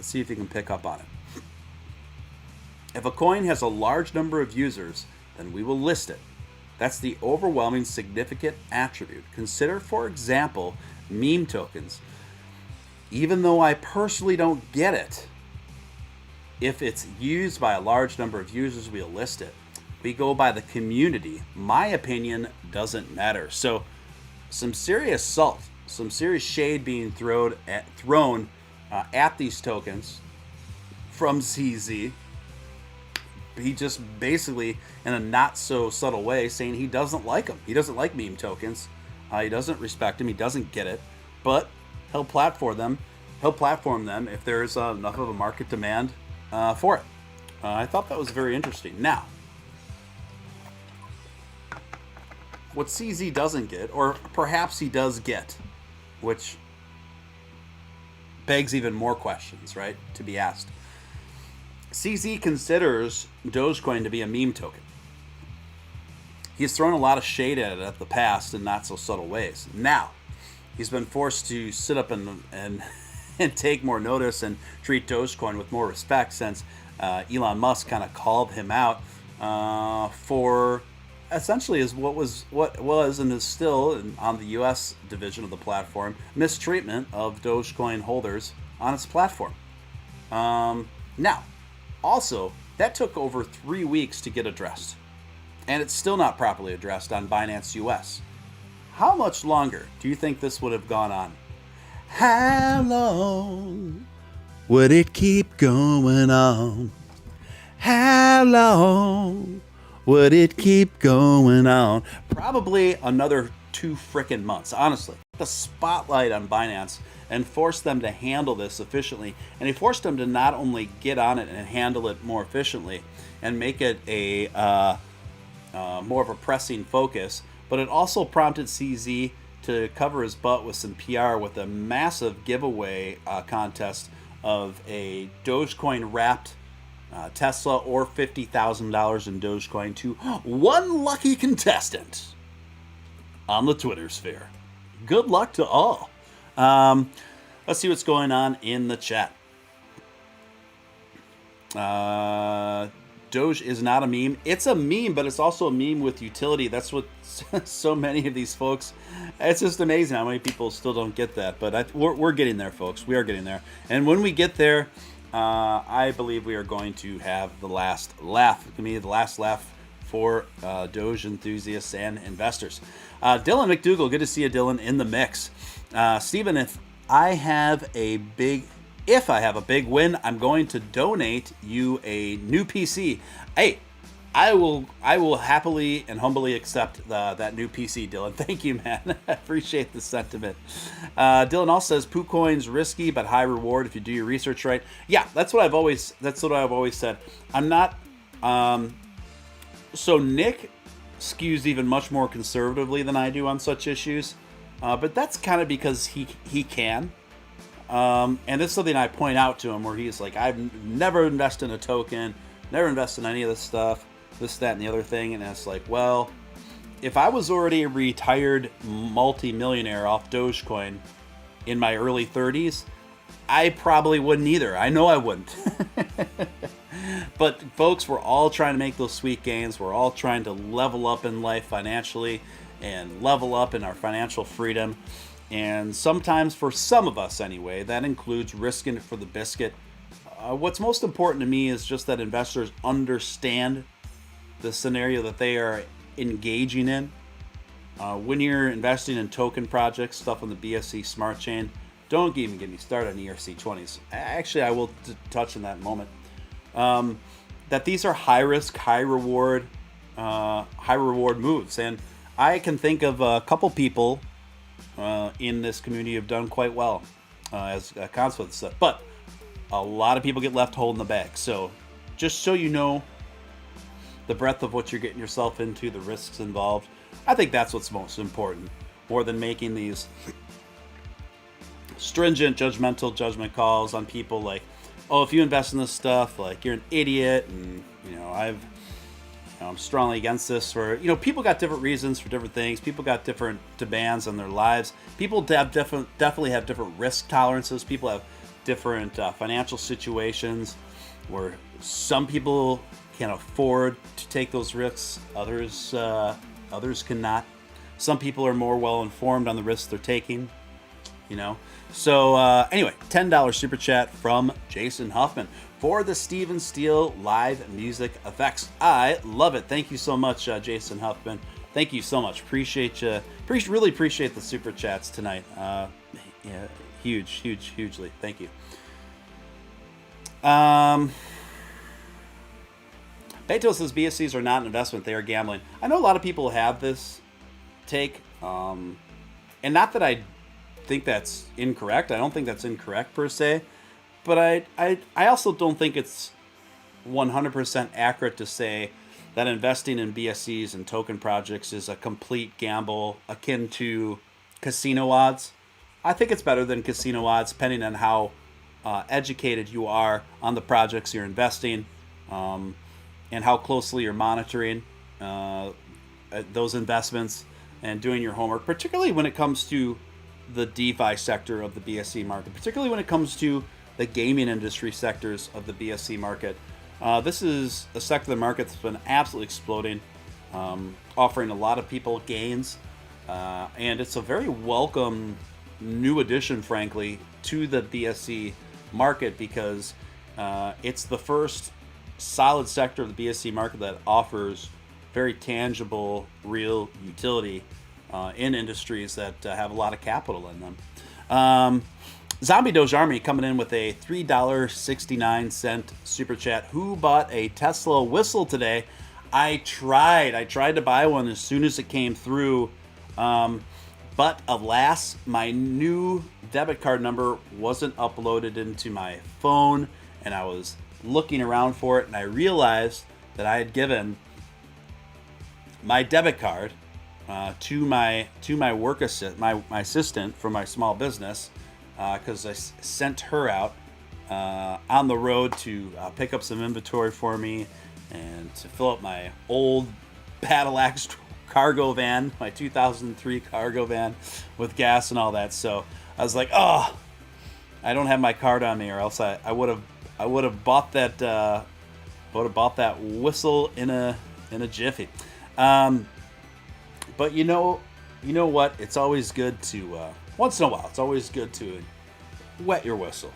If a coin has a large number of users, then we will list it. That's the overwhelming significant attribute. Consider, for example, meme tokens. Even though I personally don't get it, if it's used by a large number of users, we'll list it. We go by the community. My opinion doesn't matter. So some serious salt, some serious shade being thrown at these tokens from CZ. He just basically, in a not so subtle way, saying he doesn't like them. He doesn't like meme tokens. He doesn't respect them. He doesn't get it. But he'll platform them. He'll platform them if there's enough of a market demand for it. I thought that was very interesting. Now, what CZ doesn't get, or perhaps he does get, which begs even more questions, right, to be asked. CZ considers Dogecoin to be a meme token. He's thrown a lot of shade at it at the past in not so subtle ways. Now, he's been forced to sit up and take more notice and treat Dogecoin with more respect since Elon Musk kind of called him out for essentially what was and is still on the U.S. division of the platform mistreatment of Dogecoin holders on its platform. Now, also, that took over 3 weeks to get addressed, and it's still not properly addressed on Binance US. How much longer do you think this would have gone on? How long would it keep going on? How long would it keep going on? Probably another 2 frickin' months, honestly. The spotlight on Binance and forced them to handle this efficiently. And he forced them to not only get on it and handle it more efficiently and make it a more of a pressing focus, but it also prompted CZ to cover his butt with some PR with a massive giveaway contest of a Dogecoin wrapped Tesla or $50,000 in Dogecoin to one lucky contestant on the Twitter sphere. Good luck to all. Let's see what's going on in the chat. Doge is not a meme. It's a meme, but it's also a meme with utility. That's what so many of these folks. It's just amazing how many people still don't get that. But we're getting there, folks. We are getting there. And when we get there, I believe we are going to have the last laugh. It's going to be the last laugh for Doge enthusiasts and investors. Dylan McDougall, good to see you, Dylan, in the mix. Stephen, if I have a big win, I'm going to donate you a new PC. Hey, I will happily and humbly accept that new PC, Dylan. Thank you, man. I appreciate the sentiment. Dylan also says PooCoin's risky but high reward if you do your research right. Yeah, that's what I've always said. I'm not. So Nick skews even much more conservatively than I do on such issues, but that's kind of because he can. And it's something I point out to him where he's like, I've never invested in a token, never invested in any of this stuff, this, that, and the other thing. And it's like, well, if I was already a retired multi-millionaire off Dogecoin in my early 30s, I probably wouldn't either. I know I wouldn't. But folks, we're all trying to make those sweet gains. We're all trying to level up in life financially and level up in our financial freedom. And sometimes, for some of us anyway, that includes risking it for the biscuit. What's most important to me is just that investors understand the scenario that they are engaging in. When you're investing in token projects, stuff on the BSC Smart Chain, don't even get me started on ERC20s. Actually, I will touch on that in a moment. That these are high risk, high reward moves. And I can think of a couple people in this community have done quite well as a consequence of stuff. But a lot of people get left holding the bag. So just so you know the breadth of what you're getting yourself into, the risks involved, I think that's what's most important, more than making these stringent judgment calls on people like, oh, if you invest in this stuff, like, you're an idiot, and I'm strongly against this. For people got different reasons for different things. People got different demands on their lives. People definitely have different risk tolerances. People have different financial situations. where some people can afford to take those risks, others cannot. Some people are more well informed on the risks they're taking, you know. So anyway, $10 super chat from Jason Huffman for the Steven Steele live music effects. I love it. Thank you so much, Jason Huffman. Thank you so much. Appreciate you. Really appreciate the super chats tonight. Yeah, hugely. Thank you. Beto says BSCs are not an investment; they are gambling. I know a lot of people have this take, and not that I think that's incorrect. I don't think that's incorrect per se, but I also don't think it's 100% accurate to say that investing in BSCs and token projects is a complete gamble akin to casino odds. I think it's better than casino odds, depending on how educated you are on the projects you're investing, and how closely you're monitoring those investments and doing your homework, particularly when it comes to the DeFi sector of the BSC market, particularly when it comes to the gaming industry sectors of the BSC market. This is a sector of the market that's been absolutely exploding, offering a lot of people gains, and it's a very welcome new addition, frankly, to the BSC market, because it's the first solid sector of the BSC market that offers very tangible, real utility in industries that have a lot of capital in them. Zombie Doge Army coming in with a $3.69 super chat. Who bought a Tesla whistle today? I tried to buy one as soon as it came through, but alas, my new debit card number wasn't uploaded into my phone, and I was looking around for it, and I realized that I had given my debit card to my work assistant, my assistant for my small business, because I sent her out on the road to pick up some inventory for me and to fill up my old battle axe cargo van, my 2003 cargo van, with gas and all that. So I was like, oh, I don't have my card on me, or else I would have bought that whistle in a jiffy. But you know what? It's always good to once in a while. It's always good to wet your whistle.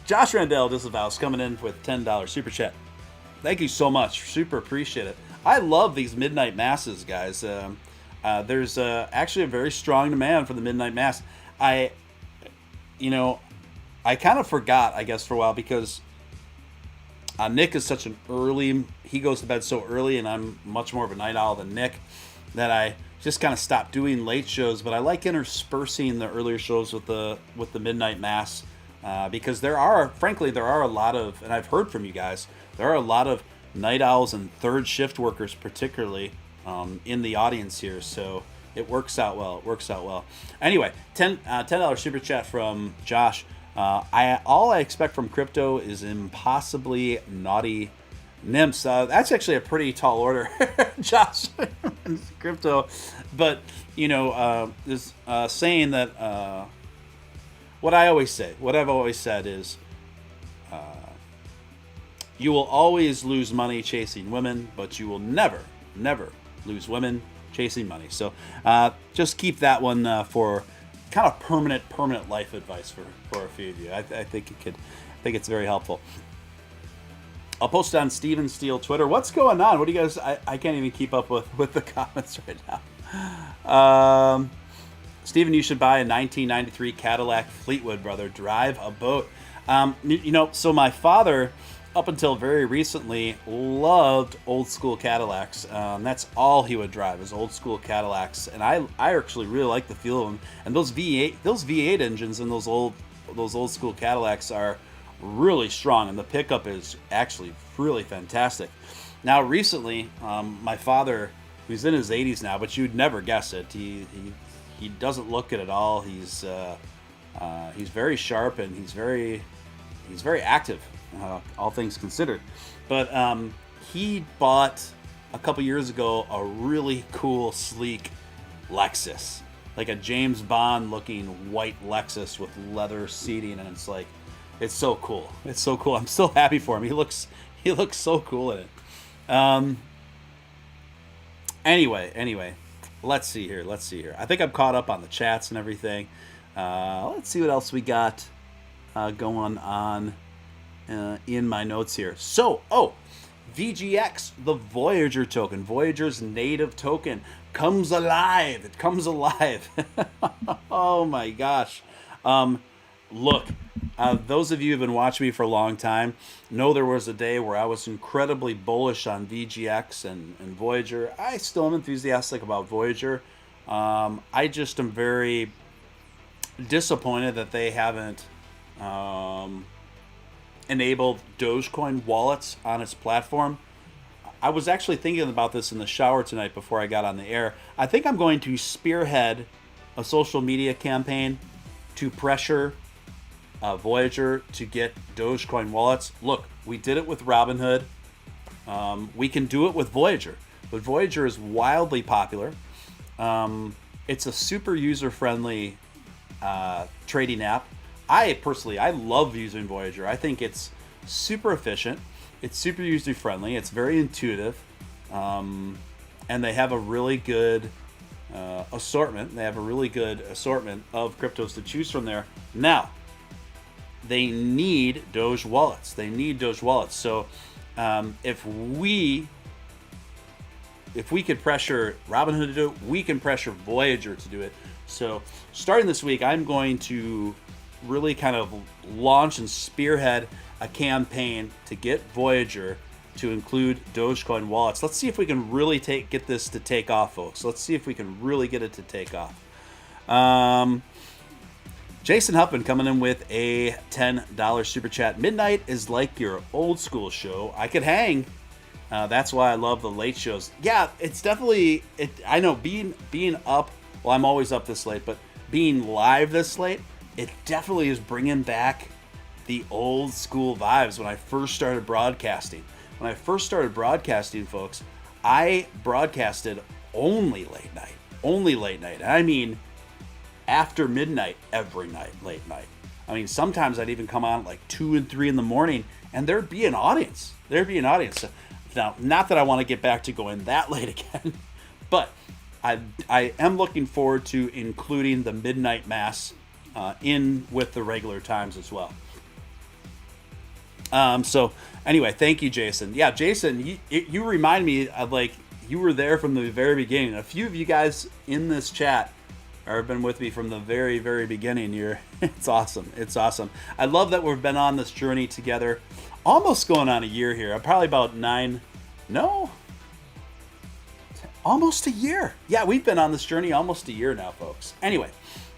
Josh Randell Disavows coming in with $10 super chat. Thank you so much. Super appreciate it. I love these midnight masses, guys. There's actually a very strong demand for the midnight mass. I kind of forgot, I guess, for a while, because Nick is such an early, he goes to bed so early, and I'm much more of a night owl than Nick, that I just kind of stopped doing late shows. But I like interspersing the earlier shows with the midnight mass, because there are a lot of, and I've heard from you guys, there are a lot of night owls and third shift workers, particularly in the audience here. So it works out well. Anyway, $10 super chat from Josh. All I expect from crypto is impossibly naughty nymphs. That's actually a pretty tall order, Josh. Crypto, but is saying that what I've always said is, you will always lose money chasing women, but you will never lose women chasing money. So just keep that one for kind of permanent life advice for a few of you. I think it's very helpful. I'll post it on Steven Steele Twitter. What's going on? What do you guys? I can't even keep up with the comments right now. Steven, you should buy a 1993 Cadillac Fleetwood, brother. Drive a boat. So my father, up until very recently, loved old school Cadillacs. That's all he would drive, is old school Cadillacs, and I actually really like the feel of them. And those V8 engines in those old school Cadillacs are really strong, and the pickup is actually really fantastic. Now, recently, my father, who's in his 80s now, but you'd never guess it. He doesn't look it at all. He's very sharp, and he's very active. All things considered. But he bought a couple years ago a really cool, sleek Lexus, like a James Bond looking white Lexus with leather seating, and it's like, It's so cool. It's so cool. I'm so happy for him. He looks so cool in it. Um, anyway, let's see here. Let's see here. I think I'm caught up on the chats and everything. Let's see what else we got going on in my notes here. So, VGX, the Voyager token, Voyager's native token, comes alive. It comes alive. Oh my gosh. Look, those of you who've been watching me for a long time know there was a day where I was incredibly bullish on VGX and Voyager. I still am enthusiastic about Voyager. I just am very disappointed that they haven't enabled Dogecoin wallets on its platform. I was actually thinking about this in the shower tonight before I got on the air. I think I'm going to spearhead a social media campaign to pressure Voyager to get Dogecoin wallets. Look, we did it with Robinhood. We can do it with Voyager. But Voyager is wildly popular. It's a super user-friendly trading app. I love using Voyager. I think it's super efficient. It's super user-friendly. It's very intuitive. And they have a really good assortment. They have a really good assortment of cryptos to choose from there. Now, they need Doge wallets. So if we could pressure Robinhood to do it, we can pressure Voyager to do it. So starting this week, I'm going to really kind of launch and spearhead a campaign to get Voyager to include Dogecoin wallets. Let's see if we can really get this to take off, folks. Let's see if we can really get it to take off. Jason Huffman coming in with a $10 super chat. Midnight is like your old school show. I could hang. That's why I love the late shows. Yeah, it's definitely. I know being up. Well, I'm always up this late, but being live this late, it definitely is bringing back the old school vibes when I first started broadcasting. When I first started broadcasting, folks, I broadcasted only late night. Only late night. I mean, after midnight every night, late night. I mean, sometimes I'd even come on at like 2 and 3 in the morning, and there'd be an audience. Now, not that I want to get back to going that late again, but I am looking forward to including the midnight mass in with the regular times as well. So anyway, thank you, Jason. Yeah, Jason, you remind me of, like, you were there from the very beginning. A few of you guys in this chat have been with me from the very, very beginning. It's awesome. It's awesome. I love that we've been on this journey together, almost going on a year here. I'm probably about almost a year. Yeah, we've been on this journey almost a year now, folks. Anyway,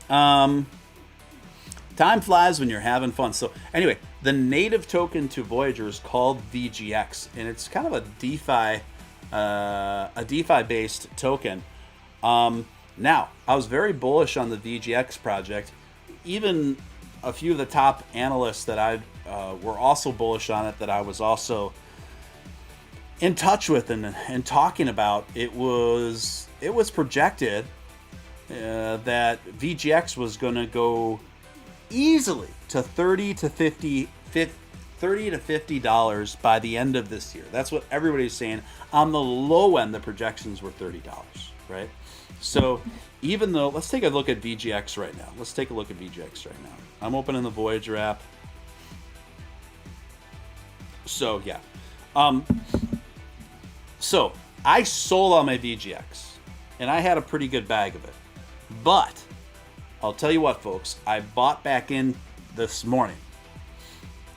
time flies when you're having fun. So anyway, the native token to Voyager is called VGX, and it's kind of a DeFi-based token. Now, I was very bullish on the VGX project. Even a few of the top analysts that I were also bullish on it, that I was also in touch with and talking about. It was projected that VGX was going to go easily to $30 to $50 by the end of this year. That's what everybody's saying. On the low end, the projections were $30, right? So even though, let's take a look at VGX right now. I'm opening the Voyager app. So yeah. So I sold on my VGX, and I had a pretty good bag of it. But I'll tell you what, folks, I bought back in this morning.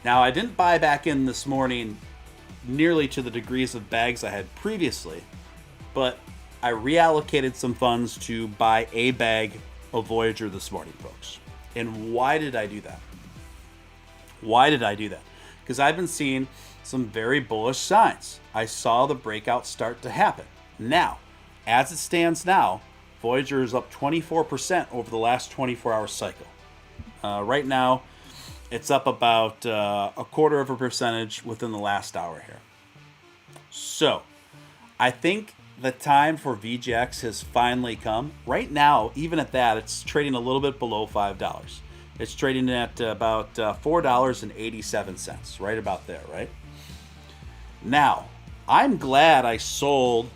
Now, I didn't buy back in this morning nearly to the degrees of bags I had previously, but I reallocated some funds to buy a bag of Voyager this morning, folks. And why did I do that? Because I've been seeing some very bullish signs. I saw the breakout start to happen. Now, as it stands now, Voyager is up 24% over the last 24-hour cycle. Right now, it's up about 0.25% within the last hour here. So, I think the time for VGX has finally come. Right now, even at that, it's trading a little bit below $5. It's trading at about $4.87, right about there, right? Now, I'm glad I sold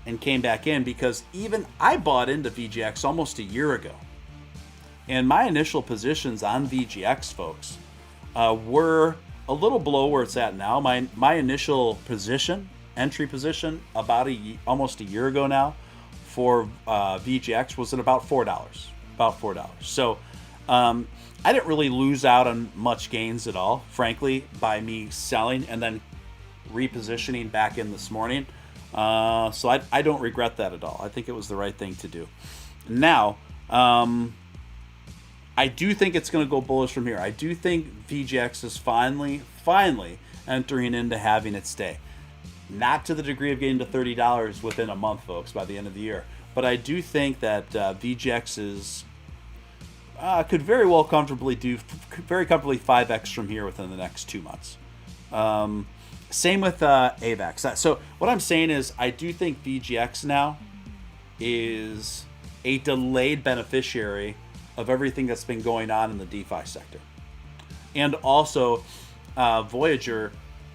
and came back in because even I bought into VGX almost a year ago. And my initial positions on VGX, folks, were a little below where it's at now. My initial position, entry position, almost a year ago now, for VGX was at about $4. About $4. So I didn't really lose out on much gains at all, frankly, by me selling and then repositioning back in this morning. So I don't regret that at all. I think it was the right thing to do. Now, I do think it's going to go bullish from here. I do think VGX is finally entering into having its day. Not to the degree of getting to $30 within a month, folks, by the end of the year. But I do think that VGX could very comfortably 5x from here within the next 2 months. Same with AVAX. So what I'm saying is I do think VGX now is a delayed beneficiary of everything that's been going on in the DeFi sector. And also, Voyager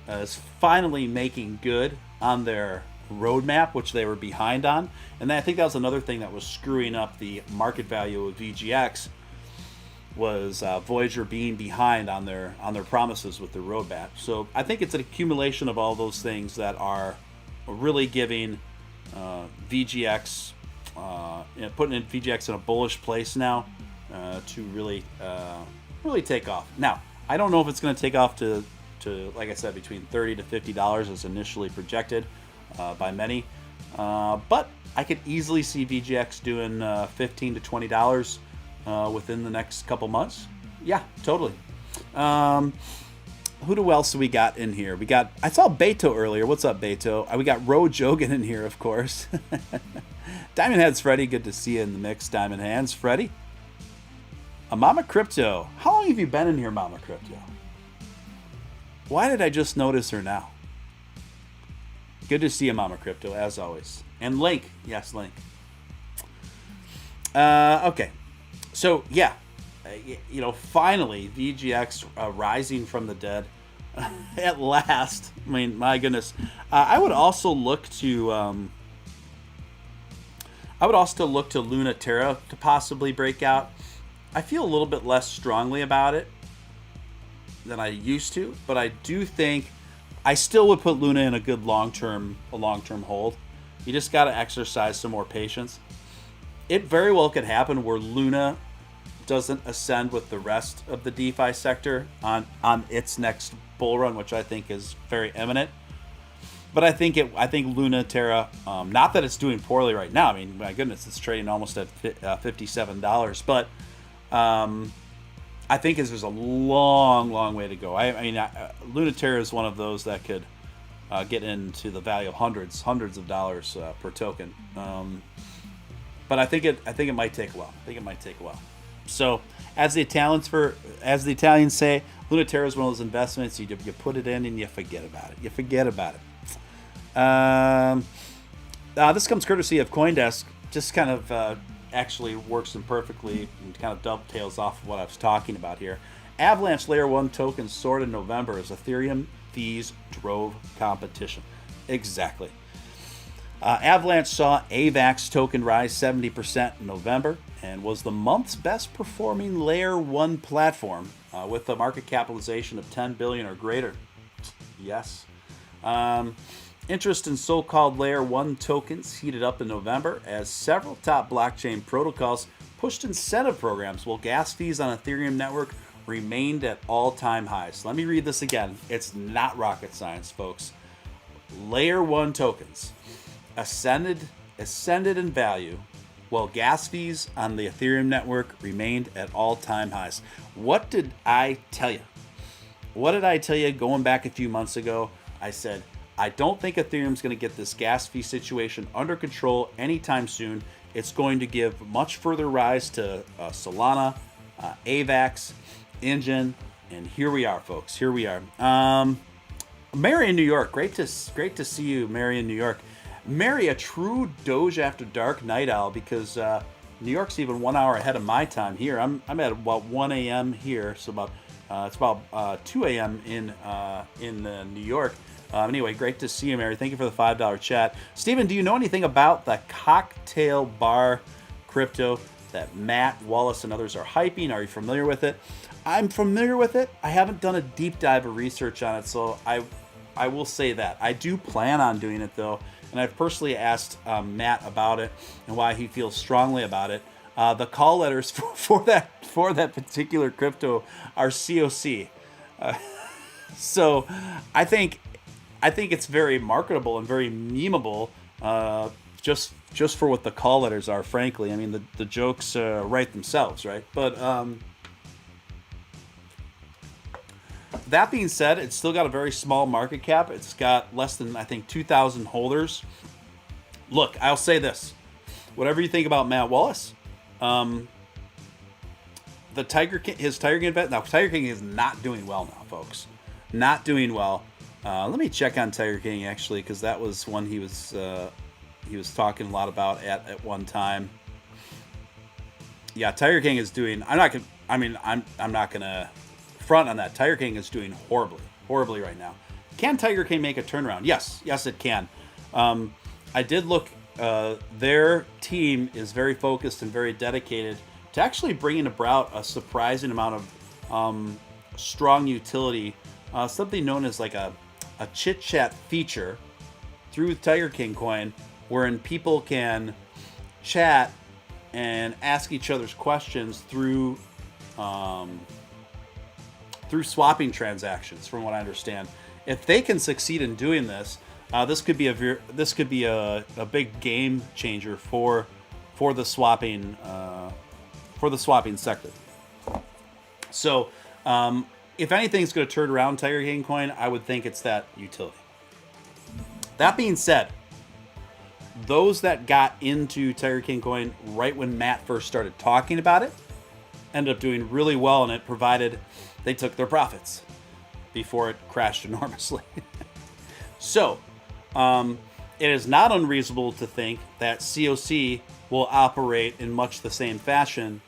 is finally making good on their roadmap, which they were behind on. And I think that was another thing that was screwing up the market value of VGX was Voyager being behind on their promises with their roadmap. So I think it's an accumulation of all those things that are really giving VGX, putting in VGX in a bullish place now to really take off. Now, I don't know if it's going to take off to like I said, between $30 to $50 as initially projected by many, but I could easily see VGX doing $15 to $20 within the next couple months. Yeah, totally. Who else do we got in here? I saw Beto earlier. What's up, Beto? We got Ro Jogan in here, of course. Diamond Hands Freddy, good to see you in the mix, Diamond Hands Freddy. Mama Crypto. How long have you been in here, Mama Crypto? Why did I just notice her now? Good to see you, Mama Crypto, as always. And Link. Yes, Link. Okay. So, yeah. Finally, VGX rising from the dead. At last. I mean, my goodness. I would also look to... Luna Terra to possibly break out. I feel a little bit less strongly about it than I used to, but I do think I still would put Luna in a good long-term hold. You just got to exercise some more patience. It very well could happen where Luna doesn't ascend with the rest of the DeFi sector on its next bull run, which I think is very imminent. But I think Luna Terra, not that it's doing poorly right now. I mean, my goodness, it's trading almost at $57. But I think there's a long way to go. I mean, Luna Terra is one of those that could get into the value of hundreds of dollars per token. But I think it might take a while. So, as the Italians say, Luna Terra is one of those investments you put it in and you forget about it. This comes courtesy of CoinDesk. Just kind of actually works in perfectly and kind of dovetails off of what I was talking about here. Avalanche Layer 1 tokens soared in November as Ethereum fees drove competition. Exactly. Avalanche saw AVAX token rise 70% in November and was the month's best performing Layer 1 platform with a market capitalization of $10 billion or greater. Yes. Interest in so-called Layer 1 tokens heated up in November as several top blockchain protocols pushed incentive programs while gas fees on Ethereum network remained at all-time highs. Let me read this again. It's not rocket science, folks. Layer 1 tokens ascended in value while gas fees on the Ethereum network remained at all-time highs. What did I tell you going back a few months ago? I said, I don't think Ethereum's going to get this gas fee situation under control anytime soon. It's going to give much further rise to Solana, AVAX, Engine, and here we are, folks. Here we are. Mary in New York. Great to see you, Mary in New York. Mary, a true Doge after dark night owl, because New York's even 1 hour ahead of my time here. I'm at about 1 a.m. here, so about it's about 2 a.m. in New York. Anyway, great to see you, Mary. Thank you for the $5 chat. Steven, do you know anything about the cocktail bar crypto that Matt Wallace and others are hyping? Are you familiar with it? I'm familiar with it. I haven't done a deep dive of research on it, so I will say that. I do plan on doing it, though, and I've personally asked Matt about it and why he feels strongly about it. The call letters for that particular crypto are COC. So I think it's very marketable and very memeable, just for what the call letters are. Frankly, I mean the jokes write themselves, right? But that being said, it's still got a very small market cap. It's got less than, I think, 2,000 holders. Look, I'll say this: whatever you think about Matt Wallace, the his Tiger King bet. Now, Tiger King is not doing well now, folks. Not doing well. Let me check on Tiger King actually, because that was one he was talking a lot about at one time. Yeah, Tiger King is doing. I'm not gonna front on that. Tiger King is doing horribly right now. Can Tiger King make a turnaround? Yes, it can. I did look. Their team is very focused and very dedicated to actually bringing about a surprising amount of strong utility. Something known as like a chit chat feature through Tiger King coin, wherein people can chat and ask each other's questions through swapping transactions. From what I understand, if they can succeed in doing this, this could be a big game changer for the swapping sector. So. If anything's going to turn around Tiger King coin, I would think it's that utility. That being said, those that got into Tiger King coin right when Matt first started talking about it ended up doing really well in it, provided they took their profits before it crashed enormously. So, it is not unreasonable to think that COC will operate in much the same fashion,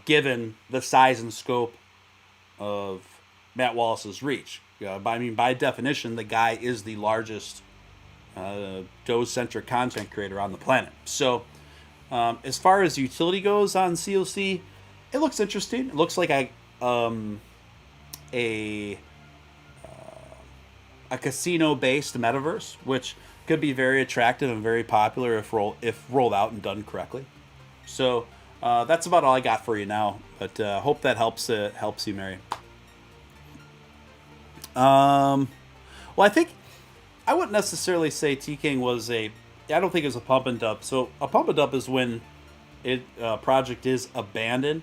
given the size and scope of Matt Wallace's reach. By definition, the guy is the largest Doge-centric content creator on the planet. So, as far as utility goes on COC, it looks interesting. It looks like a casino-based metaverse, which could be very attractive and very popular if rolled out and done correctly. So, that's about all I got for you now. But hope that helps you, Mary. Well, I think I wouldn't necessarily say T-King was I don't think it was a pump and dump. So a pump and dump is when project is abandoned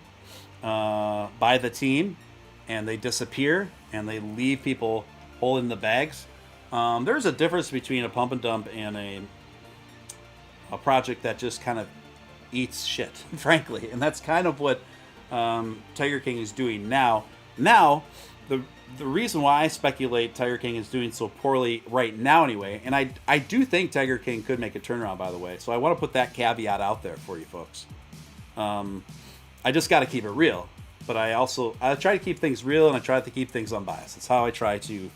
by the team and they disappear and they leave people holding the bags. There's a difference between a pump and dump and a project that just kind of eats shit, frankly. And that's kind of what Tiger King is doing now. Now, the reason why I speculate Tiger King is doing so poorly right now anyway, and I do think Tiger King could make a turnaround, by the way. So I want to put that caveat out there for you folks. I just got to keep it real. But I try to keep things real, and I try to keep things unbiased. That's how I try to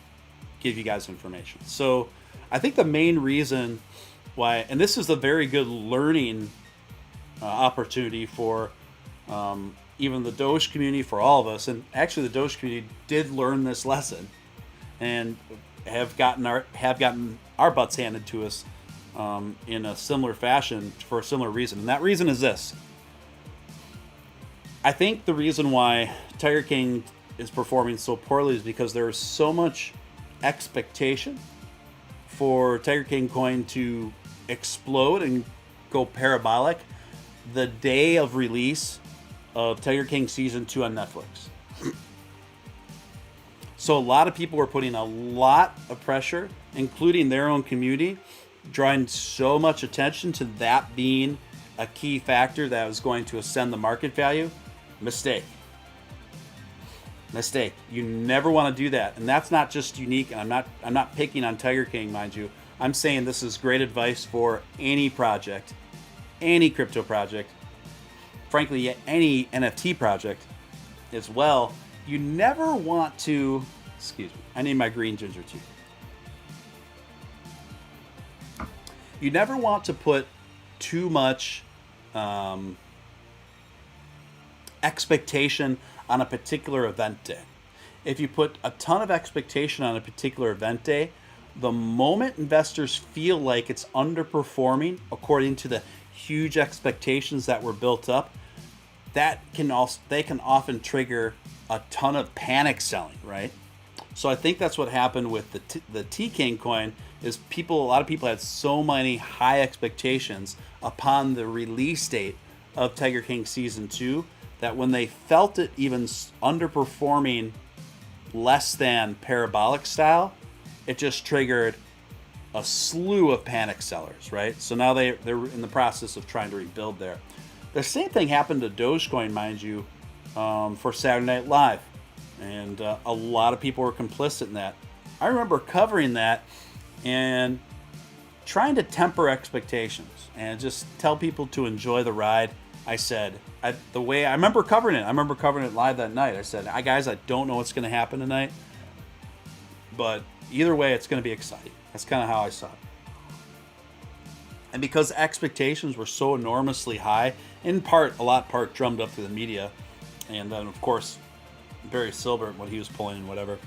give you guys information. So I think the main reason why, and this is a very good learning opportunity for even the Doge community, for all of us, and actually the Doge community did learn this lesson and have gotten our butts handed to us in a similar fashion for a similar reason. And that reason is this. I think the reason why Tiger King is performing so poorly is because there is so much expectation for Tiger King coin to explode and go parabolic the day of release of Tiger King Season 2 on Netflix. So a lot of people were putting a lot of pressure, including their own community, drawing so much attention to that being a key factor that was going to ascend the market value. Mistake. You never want to do that. And that's not just unique, and I'm not picking on Tiger King, mind you. I'm saying this is great advice for any project, any crypto project. frankly, any NFT project as well, you never want to, excuse me, I need my green ginger tea. You never want to put too much expectation on a particular event day. If you put a ton of expectation on a particular event day, the moment investors feel like it's underperforming according to the huge expectations that were built up, they can often trigger a ton of panic selling, right? So I think that's what happened with the T-King coin. Is a lot of people had so many high expectations upon the release date of Tiger King Season 2 that when they felt it even underperforming less than parabolic style, it just triggered a slew of panic sellers, right? So now they're in the process of trying to rebuild there. The same thing happened to Dogecoin, mind you, for Saturday Night Live. And a lot of people were complicit in that. I remember covering that and trying to temper expectations and just tell people to enjoy the ride. I said, I remember covering it live that night. I said, guys, I don't know what's going to happen tonight, but either way, it's going to be exciting. That's kind of how I saw it. And because expectations were so enormously high, in part drummed up through the media, and then, of course, Barry Silbert, what he was pulling and whatever.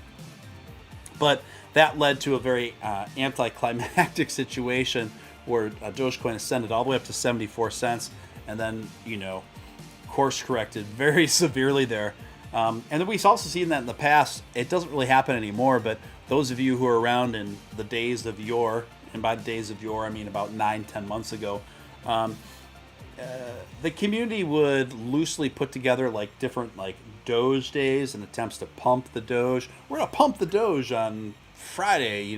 But that led to a very anticlimactic situation where Dogecoin ascended all the way up to 74 cents and then, course corrected very severely there. And then we've also seen that in the past. It doesn't really happen anymore, but those of you who are around in the days of yore, and by the days of yore, I mean about 9-10 months ago, the community would loosely put together different Doge days and attempts to pump the Doge. We're going to pump the Doge on Friday,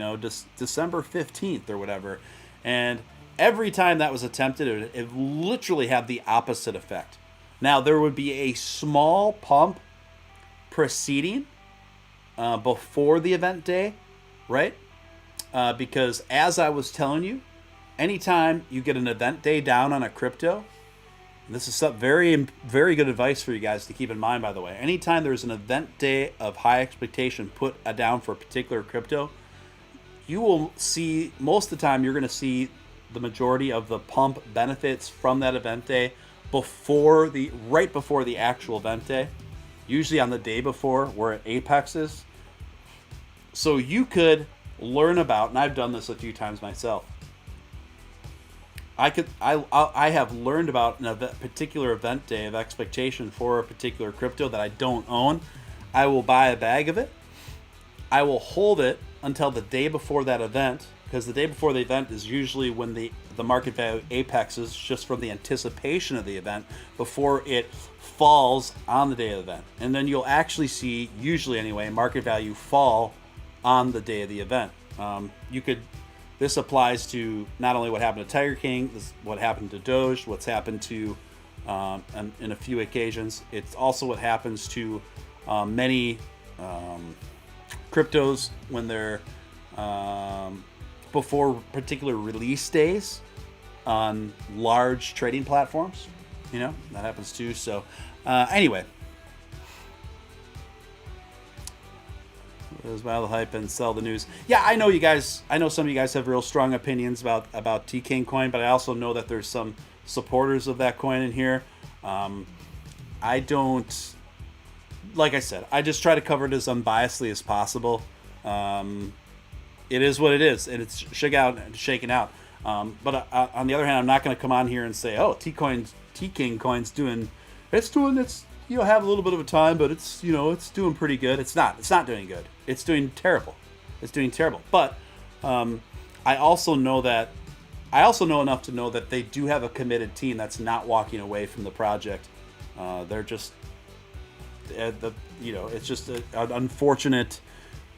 December 15th or whatever. And every time that was attempted, it literally had the opposite effect. Now, there would be a small pump preceding before the event day, right? Because as I was telling you, anytime you get an event day down on a crypto, and this is some very, very good advice for you guys to keep in mind, by the way. Anytime there's an event day of high expectation put down for a particular crypto, you will see, most of the time, you're going to see the majority of the pump benefits from that event day right before the actual event day, usually on the day before where it apexes. So you could learn about, and I've done this a few times myself, I have learned about a particular event day of expectation for a particular crypto that I don't own. I will buy a bag of it. I will hold it until the day before that event, because the day before the event is usually when the market value apexes, just from the anticipation of the event, before it falls on the day of the event. And then you'll actually see, usually anyway, market value fall on the day of the event. This applies to not only what happened to Tiger King, what happened to Doge, what's happened to, in a few occasions, it's also what happens to many cryptos when they're before particular release days on large trading platforms. That happens too. So anyway, it was buy the hype and sell the news. Yeah, I know some of you guys have real strong opinions about T-King coin, but I also know that there's some supporters of that coin in here. I don't, like I said, I just try to cover it as unbiasedly as possible. It is what it is, and it's shaken out. But on the other hand, I'm not going to come on here and say, oh, T-King coin's doing have a little bit of a time, but it's doing pretty good. It's not doing good. It's doing terrible. But I also know enough to know that they do have a committed team that's not walking away from the project. They're just it's just an unfortunate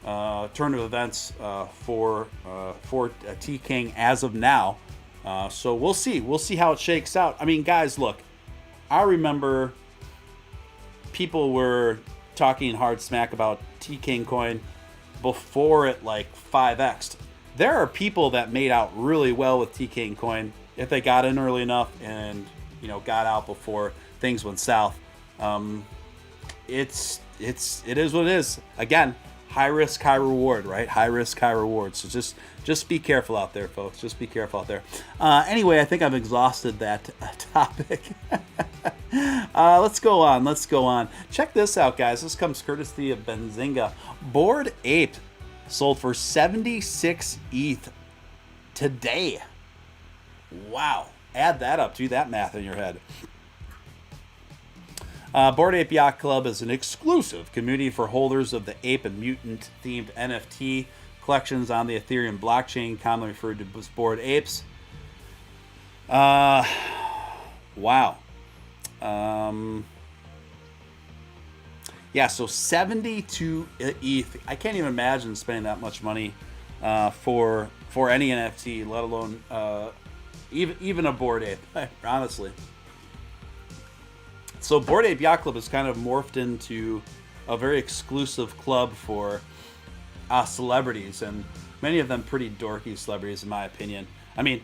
turn of events for T-King as of now. So we'll see how it shakes out. I mean, guys, look, I remember people were talking hard smack about T-King coin before it 5x'd. There are people that made out really well with T-King coin if they got in early enough and got out before things went south. It is what it is. Again, high risk, high reward, right? High risk, high reward. So just be careful out there, folks. Just be careful out there. Anyway, I think I've exhausted that topic. Let's go on. Check this out, guys. This comes courtesy of Benzinga. Bored Ape sold for 76 ETH today. Wow. Add that up. Do that math in your head. Bored Ape Yacht Club is an exclusive community for holders of the ape and mutant themed NFT collections on the Ethereum blockchain, commonly referred to as Bored Apes. Wow. Yeah, so 72 ETH. I can't even imagine spending that much money for any NFT, let alone even a Bored Ape, honestly. So Bored Ape Yacht Club has kind of morphed into a very exclusive club for celebrities, and many of them pretty dorky celebrities, in my opinion. I mean,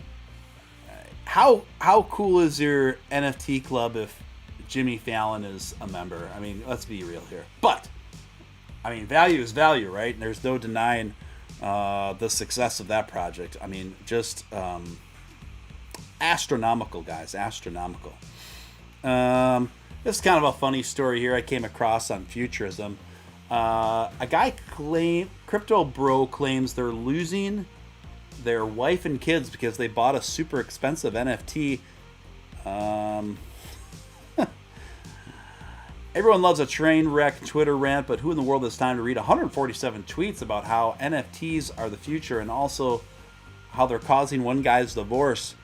how cool is your NFT club if Jimmy Fallon is a member? I mean, let's be real here. But, I mean, value is value, right? And there's no denying the success of that project. I mean, just astronomical, guys, astronomical. This is kind of a funny story here I came across on Futurism. A guy Crypto Bro claims they're losing their wife and kids because they bought a super expensive NFT. Everyone loves a train wreck Twitter rant, but who in the world has time to read 147 tweets about how NFTs are the future and also how they're causing one guy's divorce?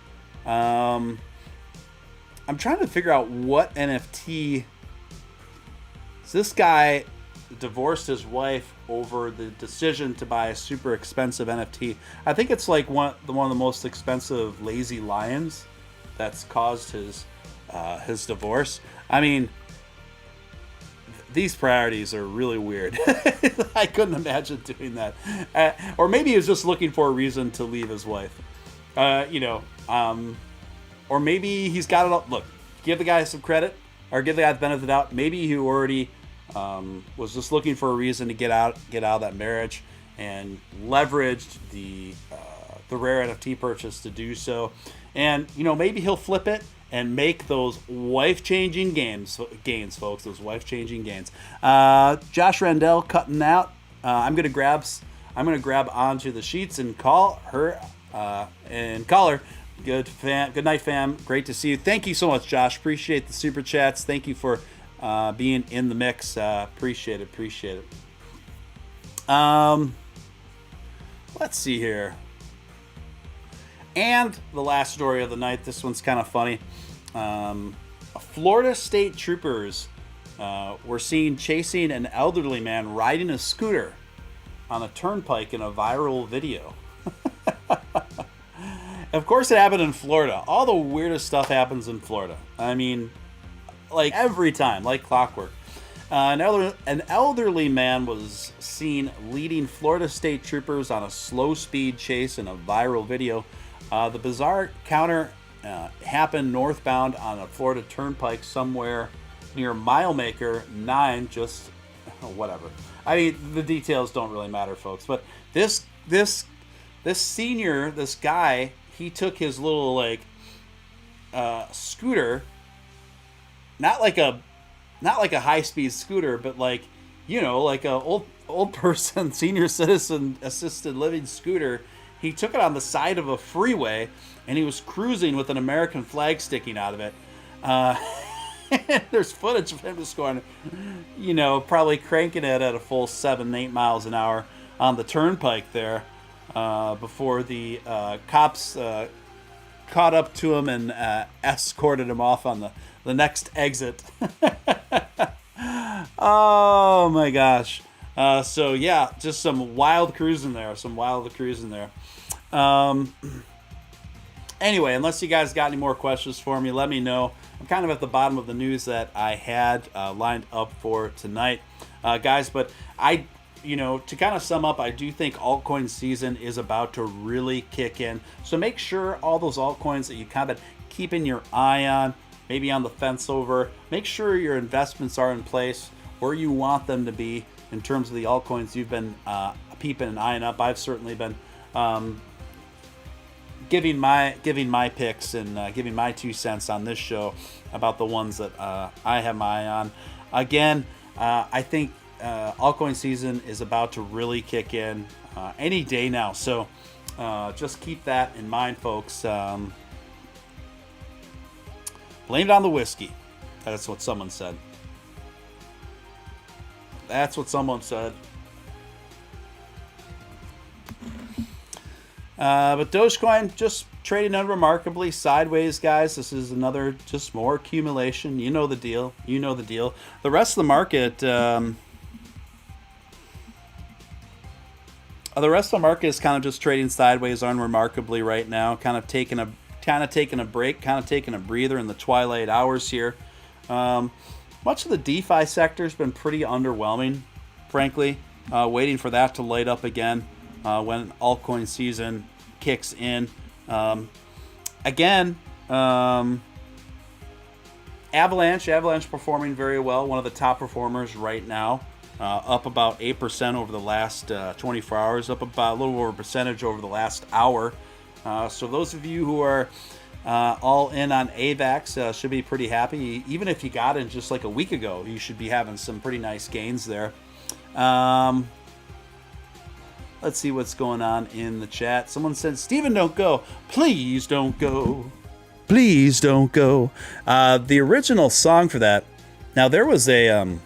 I'm trying to figure out what NFT. So this guy divorced his wife over the decision to buy a super expensive NFT. I think it's like one of the most expensive lazy lions that's caused his divorce. I mean, these priorities are really weird. I couldn't imagine doing that. Or maybe he was just looking for a reason to leave his wife. Or maybe he's got it all. Look, give the guy some credit, or give the guy the benefit of the doubt. Maybe he already was just looking for a reason to get out of that marriage, and leveraged the rare NFT purchase to do so. And maybe he'll flip it and make those wife-changing gains, folks. Those wife-changing gains. Josh Randell cutting out. I'm gonna grab onto the sheets and call her. Good night, fam. Great to see you. Thank you so much, Josh. Appreciate the super chats. Thank you for being in the mix. Appreciate it. Let's see here. And the last story of the night. This one's kind of funny. Florida state troopers were seen chasing an elderly man riding a scooter on a turnpike in a viral video. Of course it happened in Florida. All the weirdest stuff happens in Florida. I mean, like every time, like clockwork. An elderly man was seen leading Florida state troopers on a slow-speed chase in a viral video. The bizarre encounter happened northbound on a Florida turnpike somewhere near Milemaker 9, just whatever. I mean, the details don't really matter, folks. But this guy, he took his little scooter, not like a high-speed scooter, but like a old person, senior citizen assisted living scooter. He took it on the side of a freeway, and he was cruising with an American flag sticking out of it. There's footage of him just going, probably cranking it at a full 7-8 miles an hour on the turnpike there. Before the cops caught up to him and escorted him off on the next exit. Oh my gosh. So yeah, just some wild cruising there. Anyway, unless you guys got any more questions for me, let me know. I'm kind of at the bottom of the news that I had lined up for tonight, guys. But to kind of sum up, I do think altcoin season is about to really kick in. So make sure all those altcoins that you kind of keeping your eye on, maybe on the fence over, make sure your investments are in place where you want them to be in terms of the altcoins you've been peeping and eyeing up. I've certainly been giving my picks and giving my 2 cents on this show about the ones that I have my eye on. Again, I think altcoin season is about to really kick in any day now. So just keep that in mind, folks. Blame it on the whiskey. That's what someone said. That's what someone said. But Dogecoin just trading unremarkably sideways, guys. This is another just more accumulation. You know the deal. You know the deal. The rest of the market, is kind of just trading sideways unremarkably right now. Kind of taking a break, kind of taking a breather in the twilight hours here. Much of the DeFi sector has been pretty underwhelming, frankly. Waiting for that to light up again when altcoin season kicks in. Avalanche performing very well. One of the top performers right now. Up about 8% over the last 24 hours. Up about a little over a percentage over the last hour. So those of you who are all in on AVAX should be pretty happy. Even if you got in just like a week ago, you should be having some pretty nice gains there. Let's see what's going on in the chat. Someone said, Steven, don't go. Please don't go. Please don't go. The original song for that. Now, there was a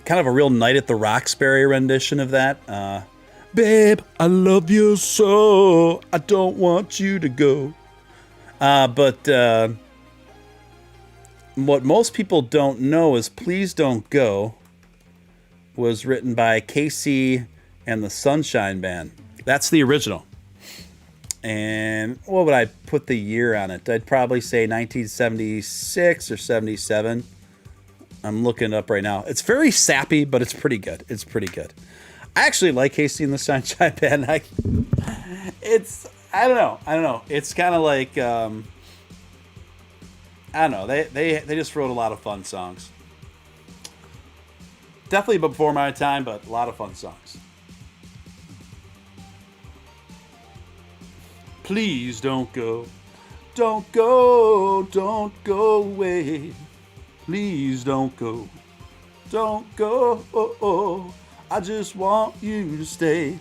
kind of a real Night at the Roxbury rendition of that. Babe, I love you so. I don't want you to go. But what most people don't know is Please Don't Go was written by KC and the Sunshine Band. That's the original. And what would I put the year on it? I'd probably say 1976 or 77. I'm looking it up right now. It's very sappy, but it's pretty good. It's pretty good. I actually like Casey and the Sunshine Band. I don't know. It's kind of like I don't know. They just wrote a lot of fun songs. Definitely before my time, but a lot of fun songs. Please don't go. Don't go. Don't go away. Please don't go. Don't go. I just want you to stay.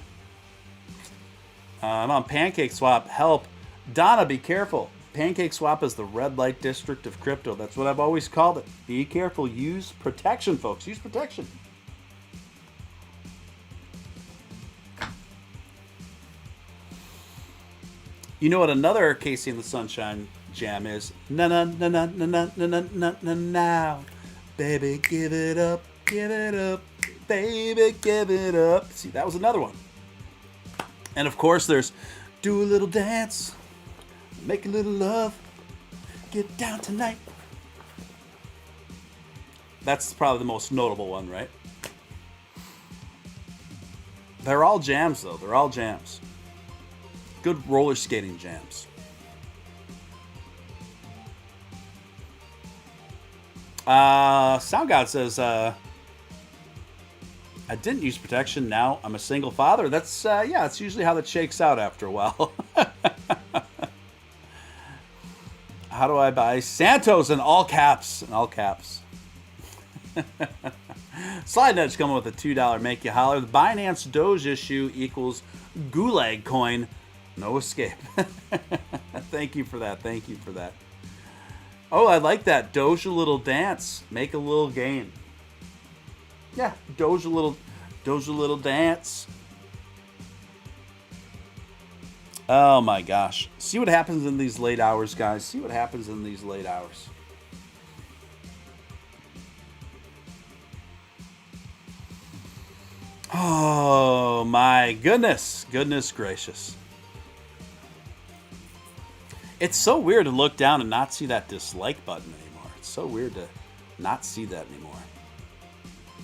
I'm on PancakeSwap. Help. Donna, be careful. PancakeSwap is the red light district of crypto. That's what I've always called it. Be careful. Use protection, folks. Use protection. You know what another Casey and the Sunshine jam is? Na na na na na na na na na na now. Baby, give it up. Give it up. Baby, give it up. See, that was another one. And of course, there's Do a Little Dance, Make a Little Love, Get Down Tonight. That's probably the most notable one, right? They're all jams, though. They're all jams. Good roller skating jams. Sound God says, I didn't use protection. Now I'm a single father. That's, yeah, it's usually how that shakes out after a while. How do I buy Santos in all caps? In all caps. Slide Nudge coming with a $2 make you holler. The Binance Doge issue equals Gulag coin. No escape. Thank you for that. Thank you for that. Oh, I like that. Doge a little dance. Make a little gain. Yeah, Doge a little dance. Oh my gosh. See what happens in these late hours, guys. See what happens in these late hours. Oh my goodness. Goodness gracious. It's so weird to look down and not see that dislike button anymore. It's so weird to not see that anymore.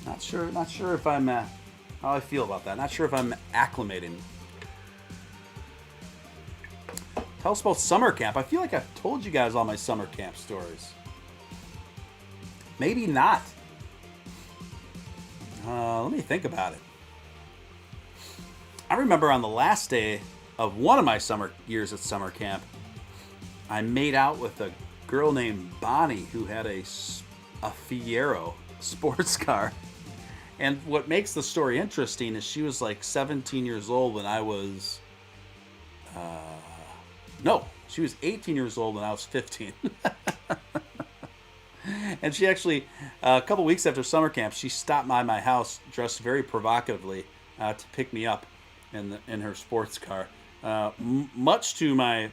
Not sure if I'm how I feel about that. Not sure if I'm acclimating. Tell us about summer camp. I feel like I've told you guys all my summer camp stories. Maybe not. Let me think about it. I remember on the last day of one of my summer years at summer camp, I made out with a girl named Bonnie who had a Fiero sports car. And what makes the story interesting is she was like 17 years old when I was... No, she was 18 years old when I was 15. And she actually, a couple weeks after summer camp, she stopped by my house dressed very provocatively to pick me up in her sports car. Much to my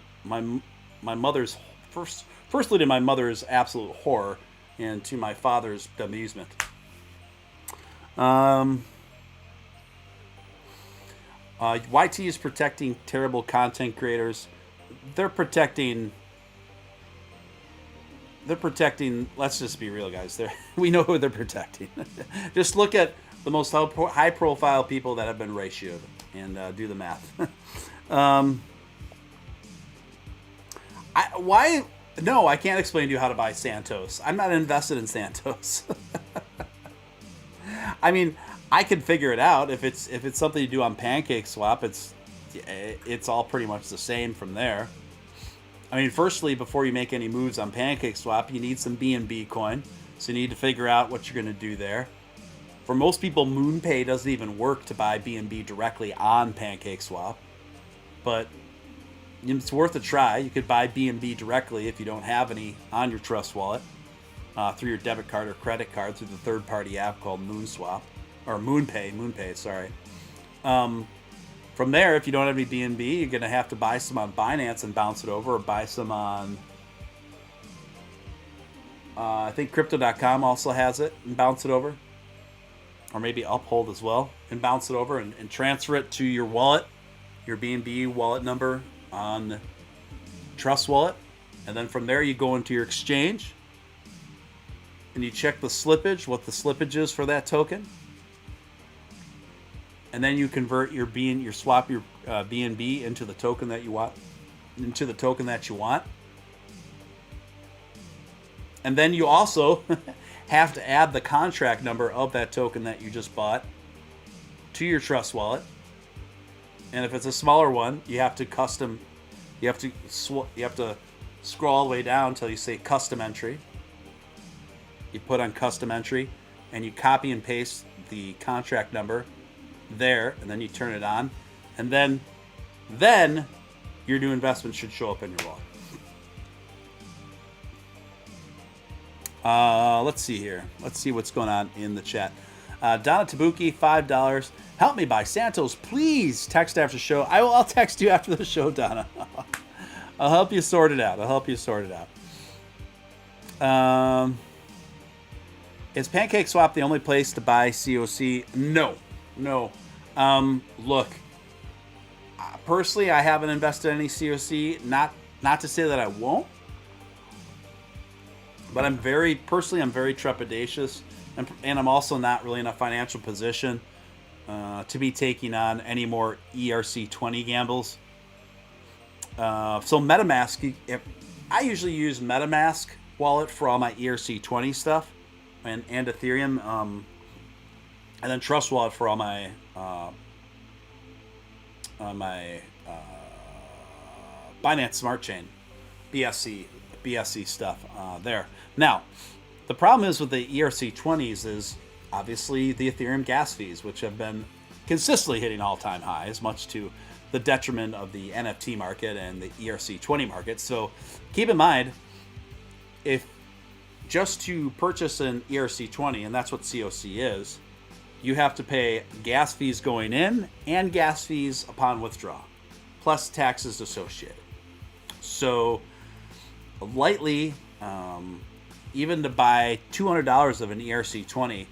mother's, firstly to my mother's absolute horror, and to my father's amusement. YT is protecting terrible content creators. They're protecting. Let's just be real, guys. We know who they're protecting. Just look at the most high-profile people that have been ratioed and do the math. I can't explain to you how to buy Santos. I'm not invested in Santos. I mean, I can figure it out if it's something you do on PancakeSwap. It's all pretty much the same from there. I mean, firstly, before you make any moves on PancakeSwap, you need some BNB coin. So you need to figure out what you're going to do there. For most people, MoonPay doesn't even work to buy BNB directly on PancakeSwap. But it's worth a try. You could buy BNB directly if you don't have any on your Trust wallet through your debit card or credit card through the third-party app called MoonPay, sorry. From there, if you don't have any BNB, you're going to have to buy some on Binance and bounce it over, or buy some on, I think Crypto.com also has it, and bounce it over. Or maybe Uphold as well, and bounce it over and transfer it to your wallet, your BNB wallet number on Trust Wallet. And then from there, you go into your exchange, and you check the slippage, what the slippage is for that token. And then you convert your swap your BNB into the token that you want, And then you also have to add the contract number of that token that you just bought to your Trust wallet. And if it's a smaller one, you have to scroll all the way down until you say custom entry. You put on custom entry and you copy and paste the contract number there, and then you turn it on, and then your new investment should show up in your wallet. Let's see here. Let's see what's going on in the chat. Donna Tabuki, $5. Help me buy Santos, please. Text after show. I'll text you after the show, Donna. I'll help you sort it out. Is PancakeSwap the only place to buy COC? No. Look, personally, I haven't invested in any COC. Not to say that I won't, but I'm very trepidatious, and I'm also not really in a financial position to be taking on any more ERC20 gambles. So MetaMask, I usually use MetaMask wallet for all my ERC20 stuff and Ethereum. And then Trust Wallet for all my Binance Smart Chain, BSC stuff there. Now, the problem is with the ERC20s is obviously the Ethereum gas fees, which have been consistently hitting all-time highs, much to the detriment of the NFT market and the ERC20 market. So keep in mind, if just to purchase an ERC20, and that's what COC is, you have to pay gas fees going in and gas fees upon withdrawal, plus taxes associated. So lightly, even to buy $200 of an ERC20,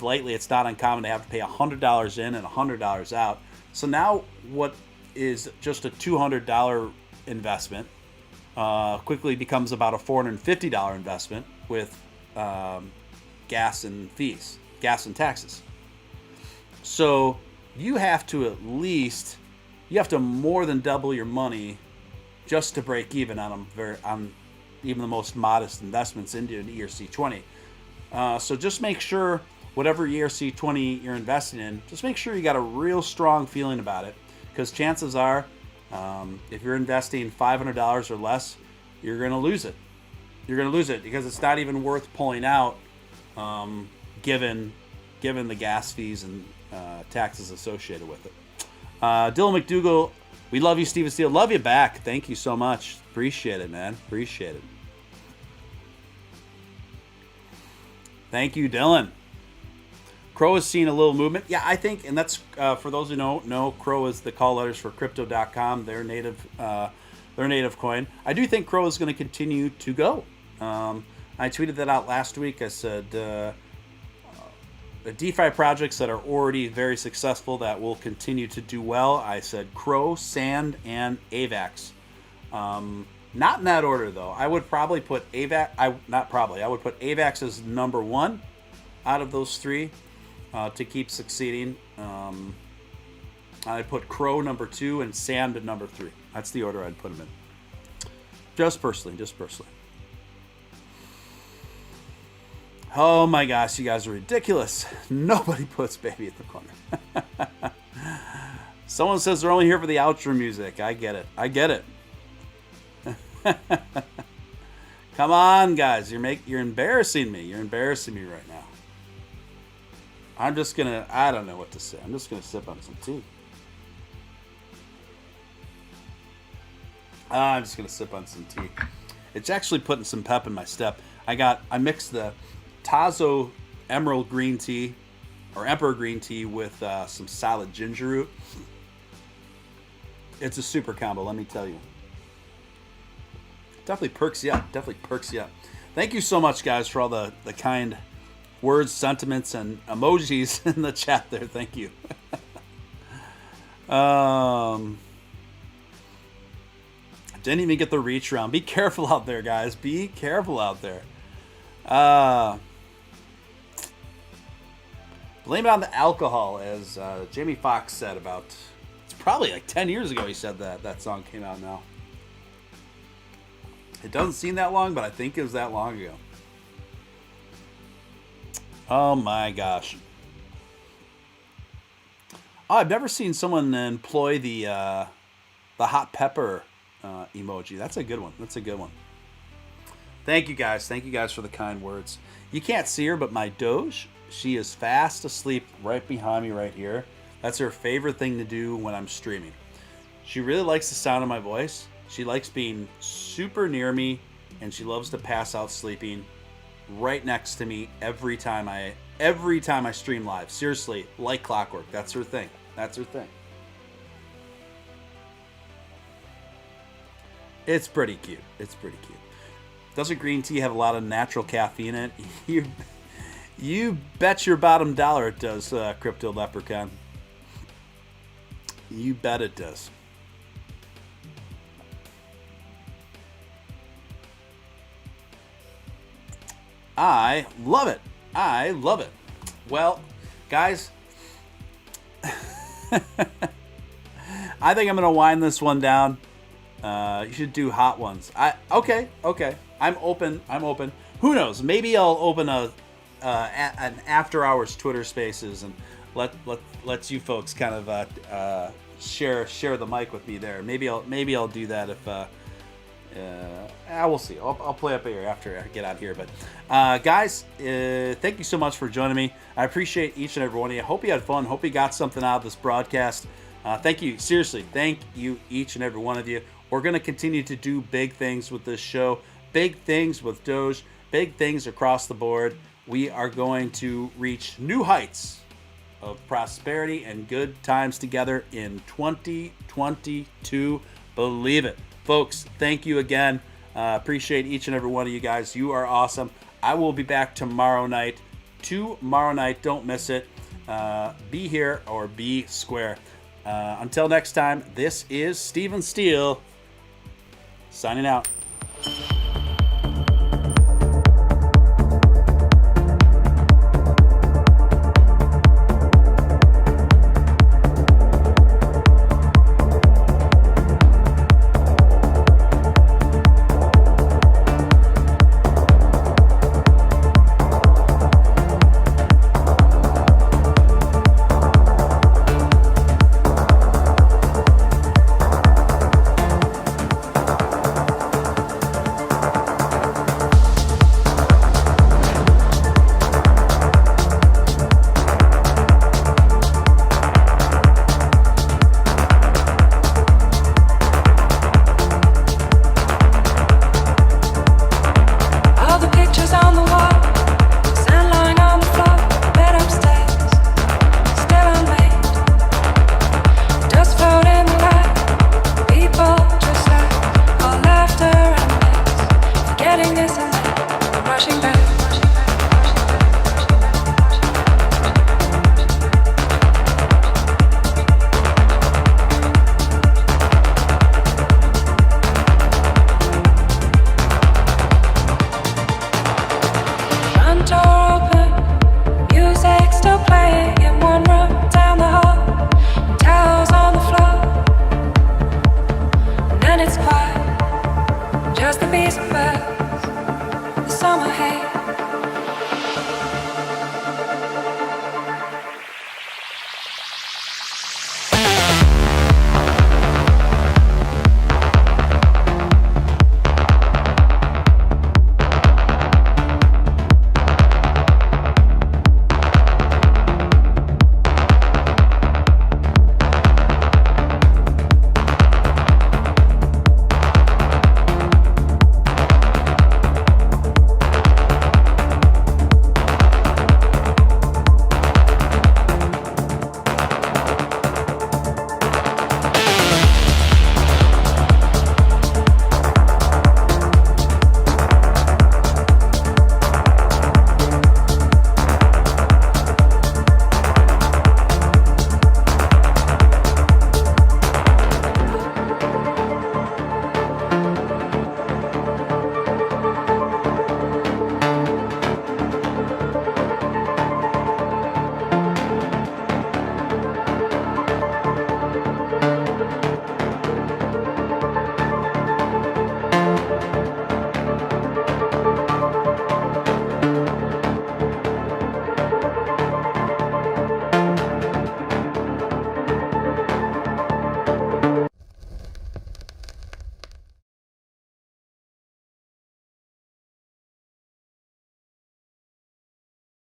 lightly it's not uncommon to have to pay $100 in and $100 out. So now what is just a $200 investment quickly becomes about a $450 investment with gas and fees, gas and taxes. So you have to more than double your money just to break even on them, on even the most modest investments into an ERC20. So just make sure whatever ERC20 you're investing in, just make sure you got a real strong feeling about it, because chances are, if you're investing $500 or less, you're going to lose it. You're going to lose it because it's not even worth pulling out, given the gas fees and taxes associated with it. Dylan McDougall, we love you, Stephen Steele. Love you back. Thank you so much. Appreciate it, man. Appreciate it. Thank you, Dylan. Crow has seen a little movement. Yeah, I think, and that's for those who don't know, Crow is the call letters for Crypto.com, their native coin. I do think Crow is going to continue to go. I tweeted that out last week. I said the DeFi projects that are already very successful that will continue to do well. I said Crow, Sand, and AVAX. Not in that order though. I would probably put AVAX. I would put AVAX as number one out of those three to keep succeeding. I'd put Crow number two and Sand at number three. That's the order I'd put them in. Just personally. Oh my gosh, you guys are ridiculous. Nobody puts baby in the corner. Someone says they're only here for the outro music. I get it. Come on, guys. You're embarrassing me. You're embarrassing me right now. I don't know what to say. I'm just going to sip on some tea. I'm just going to sip on some tea. It's actually putting some pep in my step. I mixed the Tazo Emerald green tea or Emperor green tea with some solid ginger root. It's a super combo, let me tell you. Definitely perks you up. Thank you so much, guys, for all the kind words, sentiments, and emojis in the chat there. Thank you. Didn't even get the reach round. Be careful out there, guys. Be careful out there. Blame it on the alcohol, as Jamie Foxx said about... It's probably like 10 years ago he said that song came out now. It doesn't seem that long, but I think it was that long ago. Oh my gosh. Oh, I've never seen someone employ the hot pepper emoji. That's a good one. Thank you guys for the kind words. You can't see her, but my Doge, she is fast asleep right behind me right here. That's her favorite thing to do when I'm streaming. She really likes the sound of my voice. She likes being super near me, and she loves to pass out sleeping right next to me every time I stream live. Seriously, like clockwork. That's her thing. It's pretty cute. Doesn't green tea have a lot of natural caffeine in it? You bet your bottom dollar it does, Crypto Leprechaun. You bet it does. I love it. Well, guys, I think I'm going to wind this one down. You should do hot ones. Okay. I'm open. Who knows? Maybe I'll open an after hours Twitter Spaces and let you folks kind of share the mic with me there. Maybe I'll do that if we'll see. I'll play up here after I get out here. But guys, thank you so much for joining me. I appreciate each and every one of you. Hope you had fun. Hope you got something out of this broadcast. Thank you. Seriously, thank you, each and every one of you. We're going to continue to do big things with this show, big things with Doge, big things across the board. We are going to reach new heights of prosperity and good times together in 2022. Believe it. Folks, thank you again. Appreciate each and every one of you guys. You are awesome. I will be back tomorrow night. Don't miss it. Be here or be square. Until next time, this is Stephen Steele signing out. it's hard just to be somewhere.